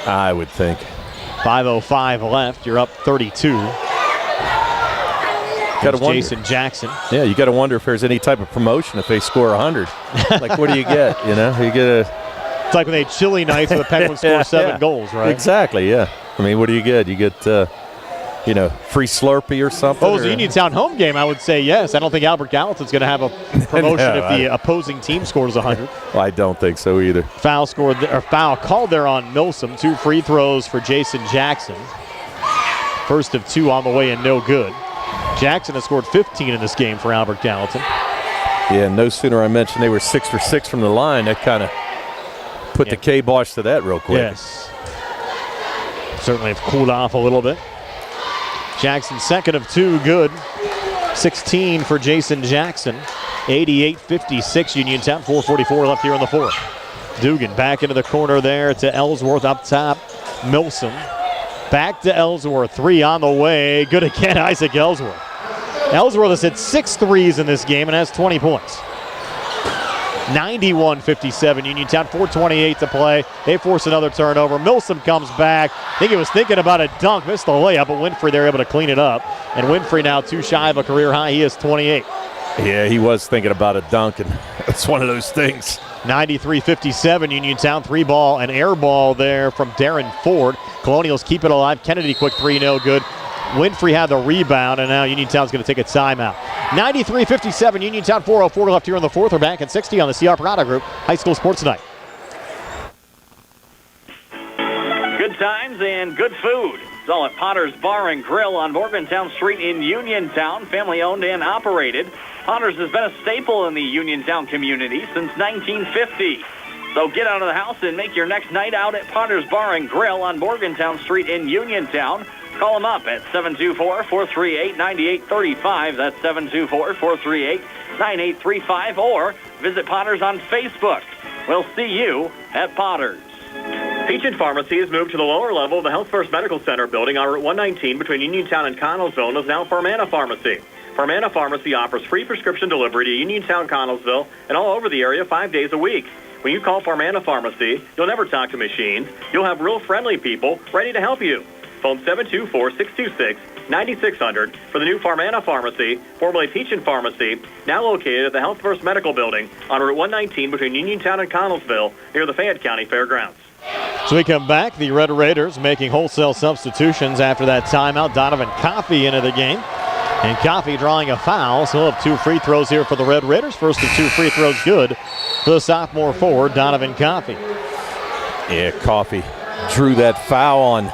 I would think. 5:05 left. You're up 32. Jason Jackson. Yeah, you got to wonder if there's any type of promotion if they score 100. Like, what do you get? You know, you get a. It's like when they had chilly nights where the Penguins score 7 goals, right? Exactly. Yeah. I mean, what do you get? You get, free Slurpee or something. Oh, it was a Uniontown home game. I would say yes. I don't think Albert Gallatin's going to have a promotion if the opposing team scores 100. Well, I don't think so either. Foul called there on Milsom. 2 free throws for Jason Jackson. First of 2 on the way and no good. Jackson has scored 15 in this game for Albert Gallatin. Yeah, no sooner I mentioned they were 6 for 6 from the line, that kind of put the kibosh to that real quick. Yes. Certainly have cooled off a little bit. Jackson, 2nd of 2, good. 16 for Jason Jackson. 88-56 Uniontown. 4:44 left here in the 4th. Dugan back into the corner there to Ellsworth up top. Milsom. Back to Ellsworth. 3 on the way. Good again, Isaac Ellsworth. Ellsworth has hit 6 threes in this game and has 20 points. 91-57 Uniontown. 4:28 to play. They force another turnover. Milsom comes back. I think he was thinking about a dunk. Missed the layup, but Winfrey, they're able to clean it up. And Winfrey now 2 shy of a career high. He is 28. Yeah, he was thinking about a dunk, and it's one of those things. 93-57 Uniontown. 3-ball and air ball there from Darren Ford. Colonials keep it alive. Kennedy, quick 3, no good. Winfrey had the rebound, and now Uniontown's going to take a timeout. 93-57 Uniontown. 4:04 left here in the 4th. We're back at 60 on the CR Parada Group High School Sports Night. Good times and good food. It's all at Potter's Bar and Grill on Morgantown Street in Uniontown. Family owned and operated. Potter's has been a staple in the Uniontown community since 1950. So get out of the house and make your next night out at Potter's Bar and Grill on Morgantown Street in Uniontown. Call them up at 724-438-9835. That's 724-438-9835. Or visit Potter's on Facebook. We'll see you at Potter's. Peachin Pharmacy has moved to the lower level of the Health First Medical Center building on Route 119 between Uniontown and Connellsville and is now Farmana Pharmacy. Farmana Pharmacy offers free prescription delivery to Uniontown, Connellsville, and all over the area 5 days a week. When you call Farmana Pharmacy, you'll never talk to machines. You'll have real friendly people ready to help you. Phone 724-626-9600 for the new Farmana Pharmacy, formerly Peachin Pharmacy, now located at the Health First Medical Building on Route 119 between Uniontown and Connellsville near the Fayette County Fairgrounds. So we come back. The Red Raiders making wholesale substitutions after that timeout. Donovan Coffey into the game. And Coffey drawing a foul. So he'll have 2 free throws here for the Red Raiders. First of 2 free throws good for the sophomore forward, Donovan Coffey. Yeah, Coffey drew that foul on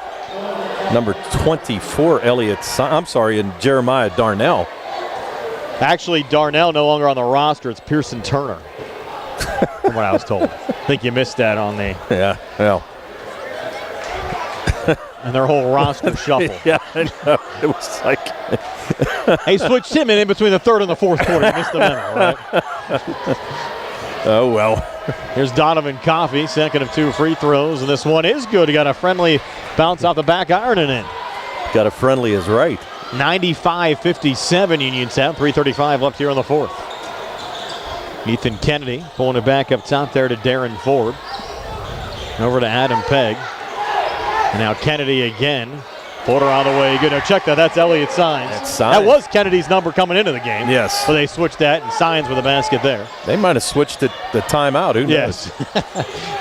number 24, and Jeremiah Darnell. Actually, Darnell no longer on the roster. It's Pearson Turner, from what I was told. I think you missed that on the... Yeah, well. And their whole roster shuffle. Yeah, I know. It was like... They switched him in between the 3rd and the 4th quarter. You missed the memo, right? Oh, well. Here's Donovan Coffey, second of 2 free throws, and this one is good. He got a friendly bounce off the back iron and in. Got a friendly is right. 95-57 Uniontown, 3:35 left here in the fourth. Ethan Kennedy pulling it back up top there to Darren Ford. Over to Adam Pegg. And now Kennedy again. Porter on the way. Good. Now check that. That's Elliott Sines. That was Kennedy's number coming into the game. Yes. So they switched that, and Sines with a basket there. They might have switched it the timeout. Who knows? Yes.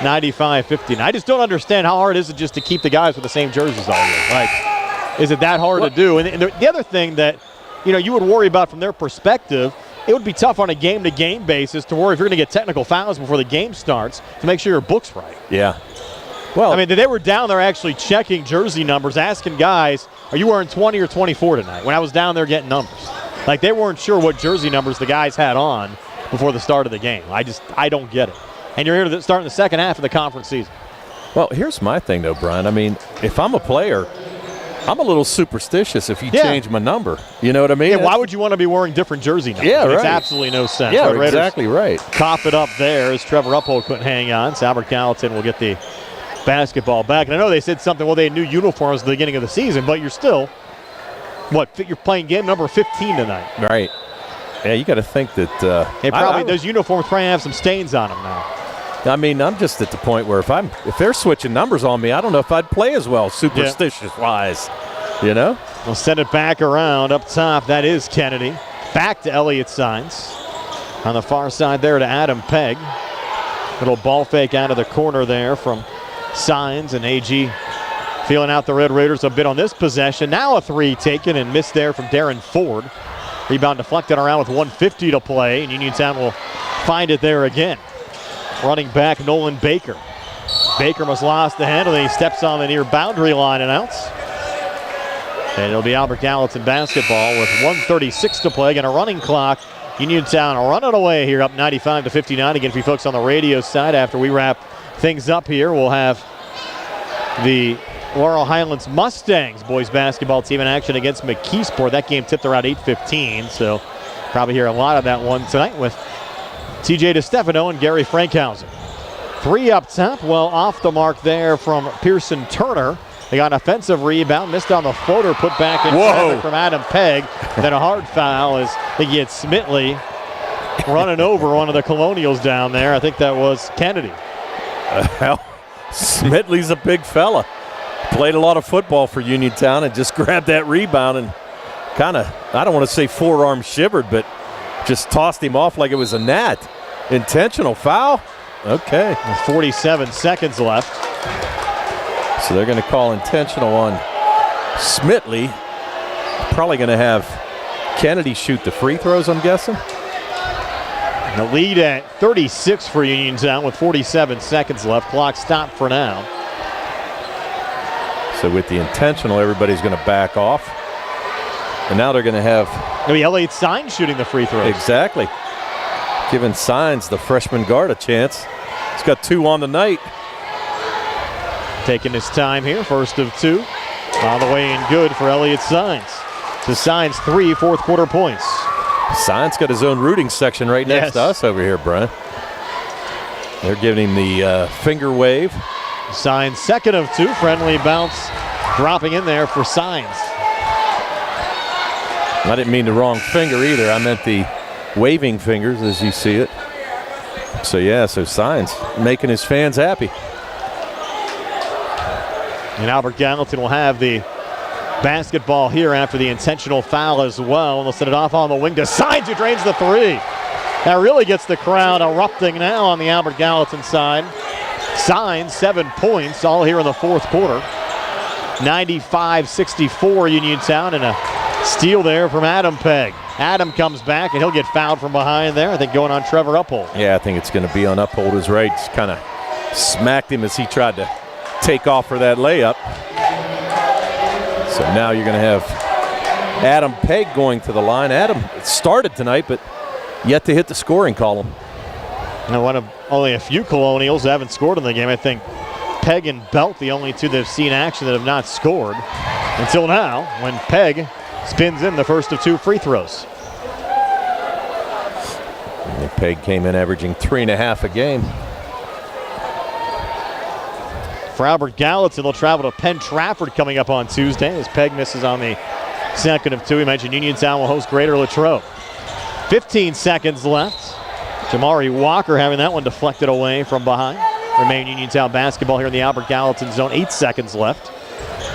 95-59. I just don't understand how hard is it just to keep the guys with the same jerseys all year. Like, is it that hard to do? And the other thing that, you would worry about from their perspective, it would be tough on a game-to-game basis to worry if you're going to get technical fouls before the game starts to make sure your book's right. Yeah. Well, I mean, they were down there actually checking jersey numbers, asking guys, are you wearing 20 or 24 tonight? When I was down there getting numbers. Like, they weren't sure what jersey numbers the guys had on before the start of the game. I don't get it. And you're here to start in the second half of the conference season. Well, here's my thing, though, Brian. I mean, if I'm a player, I'm a little superstitious if you change my number. You know what I mean? Yeah, why would you want to be wearing different jersey numbers? Yeah, It makes right. absolutely no sense. Yeah, Raiders exactly right. Cough it up there as Trevor Uphold couldn't hang on. So Albert Gallatin will get the basketball back. And I know they said something, well, they had new uniforms at the beginning of the season, but you're still, you're playing game number 15 tonight. Right. Yeah, you got to think that. Those uniforms probably have some stains on them now. I mean, I'm just at the point where if they're switching numbers on me, I don't know if I'd play as well, superstitious-wise. You know? We'll send it back around up top. That is Kennedy. Back to Elliott Sines. On the far side there to Adam Pegg. Little ball fake out of the corner there from Sines, and AG feeling out the Red Raiders a bit on this possession. Now a three taken and missed there from Darren Ford. Rebound deflected around with 1:50 to play, and Uniontown will find it there again. Running back Nolan Baker. Baker must lost the handle, and he steps on the near boundary line and outs. And it'll be Albert Gallatin basketball with 1:36 to play and a running clock. Uniontown running away here, up 95-59. Again, for you folks on the radio side, after we wrap things up here, we'll have the Laurel Highlands Mustangs boys basketball team in action against McKeesport. That game tipped around 8:15, so probably hear a lot of that one tonight with TJ DeStefano and Gary Frankhausen. Three up top, well off the mark there from Pearson Turner. They got an offensive rebound, missed on the floater, put back in traffic from Adam Pegg. Then a hard foul as they get Smitley running over one of the Colonials down there. I think that was Kennedy. Well, Smitley's a big fella. Played a lot of football for Uniontown and just grabbed that rebound and kind of, I don't want to say forearm shivered, but just tossed him off like it was a gnat. Intentional foul? Okay. 47 seconds left. So they're going to call intentional on Smitley. Probably going to have Kennedy shoot the free throws, I'm guessing. The lead at 36 for Uniontown with 47 seconds left. Clock stopped for now. So with the intentional, everybody's going to back off. And now they're going to have... It'll be Elliott Sines shooting the free throws. Exactly. Giving Sines, the freshman guard, a chance. He's got 2 on the night. Taking his time here, first of 2. On the way in good for Elliott Sines. So Sines 3 fourth quarter points. Sines got his own rooting section right next to us over here, Brian. They're giving him the finger wave. Sines second of 2, friendly bounce dropping in there for Sines. I didn't mean the wrong finger either. I meant the waving fingers as you see it. So yeah, so Sines making his fans happy. And Albert Gallatin will have the basketball here after the intentional foul as well. And they'll set it off on the wing to Sines, who drains the 3. That really gets the crowd erupting now on the Albert Gallatin side. Sines, 7 points, all here in the fourth quarter. 95-64 Uniontown, and a steal there from Adam Pegg. Adam comes back, and he'll get fouled from behind there. I think going on Trevor Uphold. Yeah, I think it's going to be on Uphold is right. Just kind of smacked him as he tried to take off for that layup. So now you're going to have Adam Pegg going to the line. Adam started tonight, but yet to hit the scoring column. Now one of only a few Colonials that haven't scored in the game. I think Pegg and Belt, the only two that have seen action that have not scored until now, when Pegg spins in the first of 2 free throws. And Peg came in averaging 3.5 a game. For Albert Gallatin, they'll travel to Penn Trafford coming up on Tuesday as Peg misses on the second of two. We mentioned Uniontown will host Greater Latrobe. 15 seconds left. Jamari Walker having that one deflected away from behind. Remain Uniontown basketball here in the Albert Gallatin zone. 8 seconds left.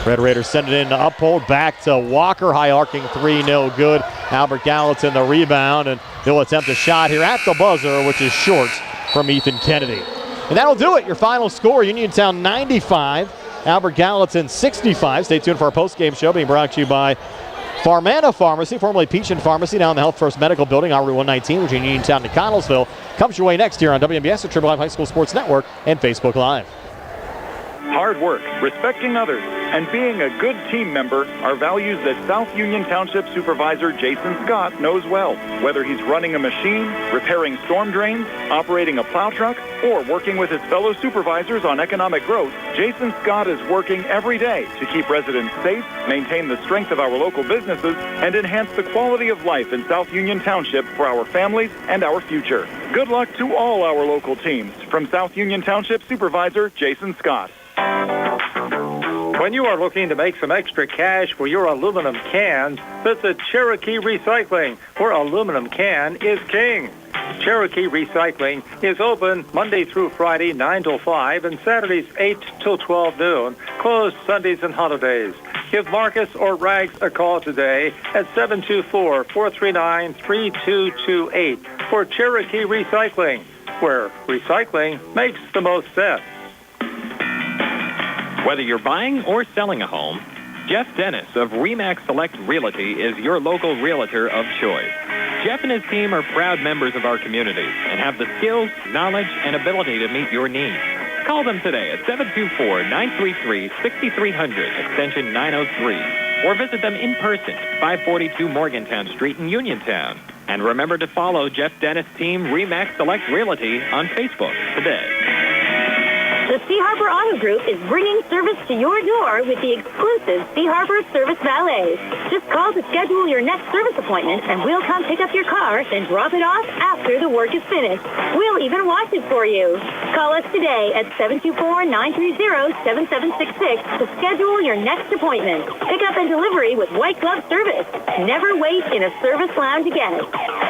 Red Raiders send it in to Uphold. Back to Walker. High arcing three, no good. Albert Gallatin the rebound, and he'll attempt a shot here at the buzzer, which is short from Ethan Kennedy. And that'll do it. Your final score, Uniontown 95, Albert Gallatin 65. Stay tuned for our post-game show being brought to you by Farmana Pharmacy, formerly Peach and Pharmacy, now in the Health First Medical Building on Route 119 between Uniontown and Connellsville. Comes your way next year on WMBS, the Triple Live High School Sports Network, and Facebook Live. Hard work, respecting others, and being a good team member are values that South Union Township Supervisor Jason Scott knows well. Whether he's running a machine, repairing storm drains, operating a plow truck, or working with his fellow supervisors on economic growth, Jason Scott is working every day to keep residents safe, maintain the strength of our local businesses, and enhance the quality of life in South Union Township for our families and our future. Good luck to all our local teams. From South Union Township Supervisor Jason Scott. When you are looking to make some extra cash for your aluminum cans, visit Cherokee Recycling, where aluminum can is king. Cherokee Recycling is open Monday through Friday, 9 till 5, and Saturdays, 8 till 12 noon, closed Sundays and holidays. Give Marcus or Rags a call today at 724-439-3228 for Cherokee Recycling, where recycling makes the most sense. Whether you're buying or selling a home, Jeff Dennis of RE/MAX Select Realty is your local realtor of choice. Jeff and his team are proud members of our community and have the skills, knowledge, and ability to meet your needs. Call them today at 724-933-6300, extension 903, or visit them in person at 542 Morgantown Street in Uniontown. And remember to follow Jeff Dennis' team RE/MAX Select Realty on Facebook today. The Sea Harbor Auto Group is bringing service to your door with the exclusive Sea Harbor Service Valets. Just call to schedule your next service appointment, and we'll come pick up your car and drop it off after the work is finished. We'll even wash it for you. Call us today at 724-930-7766 to schedule your next appointment. Pick up and delivery with white glove service. Never wait in a service lounge again.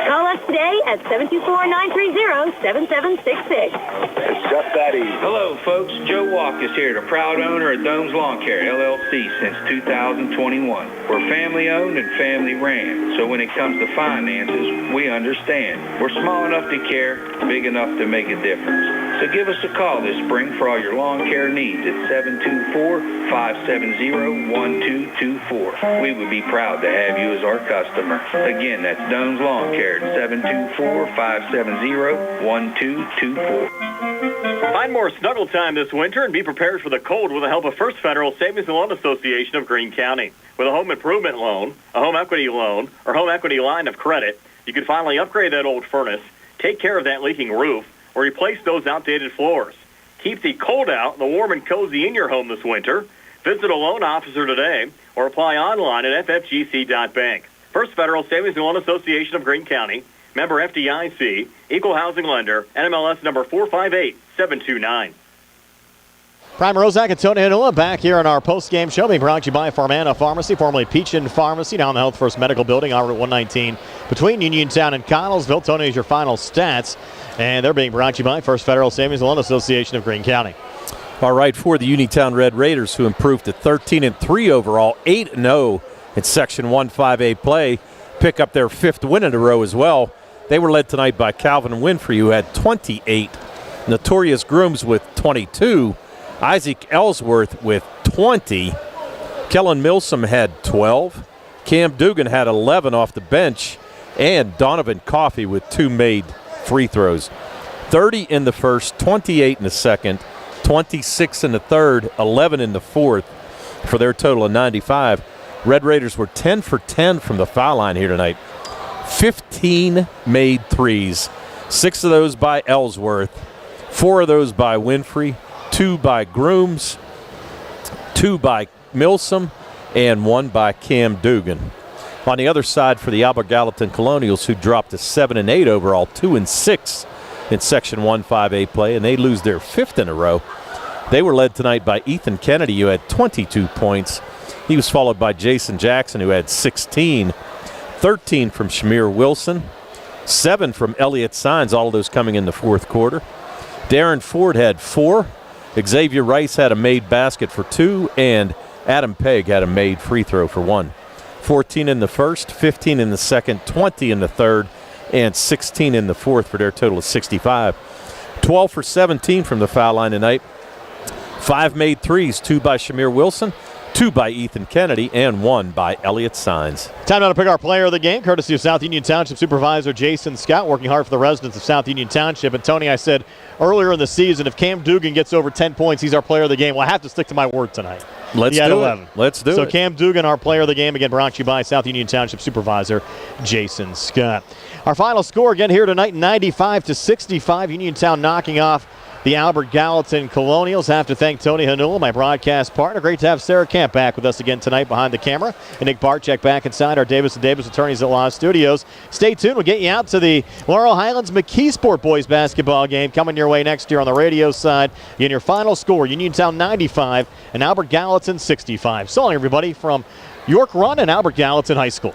Call us today at 724-930-7766. It's just that easy. Hello, folks. Joe Walk is here, the proud owner of Dome's Lawn Care, LLC, since 2021. We're family-owned and family-ran, so when it comes to finances, we understand. We're small enough to care, big enough to make a difference. So give us a call this spring for all your lawn care needs at 724-570-1224. We would be proud to have you as our customer. Again, that's Dome's Lawn Care at 724-570-1224. Find more snuggle time this winter and be prepared for the cold with the help of First Federal Savings and Loan Association of Greene County. With a home improvement loan, a home equity loan, or home equity line of credit, you can finally upgrade that old furnace, take care of that leaking roof, or replace those outdated floors. Keep the cold out and the warm and cozy in your home this winter. Visit a loan officer today or apply online at ffgc.bank. First Federal Savings and Loan Association of Greene County, member FDIC, equal housing lender, NMLS number 458729. Prime Rozak and Tony Hanula back here on our post-game show being brought to you by Farmana Pharmacy, formerly Peach and Pharmacy, down the Health First Medical Building on Route 119 between Uniontown and Connellsville. Tony, is your final stats, and they're being brought to you by First Federal Savings and Loan Association of Greene County. All right, for the Uniontown Red Raiders, who improved to 13-3 overall, 8-0 in Section 1-5A play, pick up their 5th win in a row as well. They were led tonight by Calvin Winfrey, who had 28. Notorious Grooms with 22. Isaac Ellsworth with 20. Kellen Milsom had 12. Cam Dugan had 11 off the bench. And Donovan Coffey with 2 made free throws. 30 in the first, 28 in the second, 26 in the third, 11 in the fourth for their total of 95. Red Raiders were 10 for 10 from the foul line here tonight. 15 made threes. 6 of those by Ellsworth. 4 of those by Winfrey. 2 by Grooms, 2 by Milsom, and 1 by Cam Dugan. On the other side for the Albert Gallatin Colonials, who dropped to 7-8 overall, 2-6 in Section 1-5A play, and they lose their 5th in a row. They were led tonight by Ethan Kennedy, who had 22 points. He was followed by Jason Jackson, who had 16. 13 from Shamir Wilson. 7 from Elliott Sines, all of those coming in the fourth quarter. Darren Ford had 4. Xavier Rice had a made basket for 2, and Adam Pegg had a made free throw for 1. 14 in the first, 15 in the second, 20 in the third, and 16 in the fourth for their total of 65. 12 for 17 from the foul line tonight. 5 made threes, 2 by Shamir Wilson, 2 by Ethan Kennedy, and 1 by Elliott Sines. Time now to pick our player of the game, courtesy of South Union Township Supervisor Jason Scott, working hard for the residents of South Union Township. And Tony, I said earlier in the season, if Cam Dugan gets over 10 points, he's our player of the game. Well, I have to stick to my word tonight. Let's do it. Let's do it. So Cam Dugan, our player of the game, again brought to you by South Union Township Supervisor Jason Scott. Our final score again here tonight, 95-65. Uniontown knocking off the Albert Gallatin Colonials. Have to thank Tony Hanula, my broadcast partner. Great to have Sarah Camp back with us again tonight behind the camera. And Nick Barczyk back inside our Davis & Davis Attorneys at Law studios. Stay tuned. We'll get you out to the Laurel Highlands McKeesport boys basketball game coming your way next year on the radio side. In your final score, Uniontown 95 and Albert Gallatin 65. So long, everybody, from York Run and Albert Gallatin High School.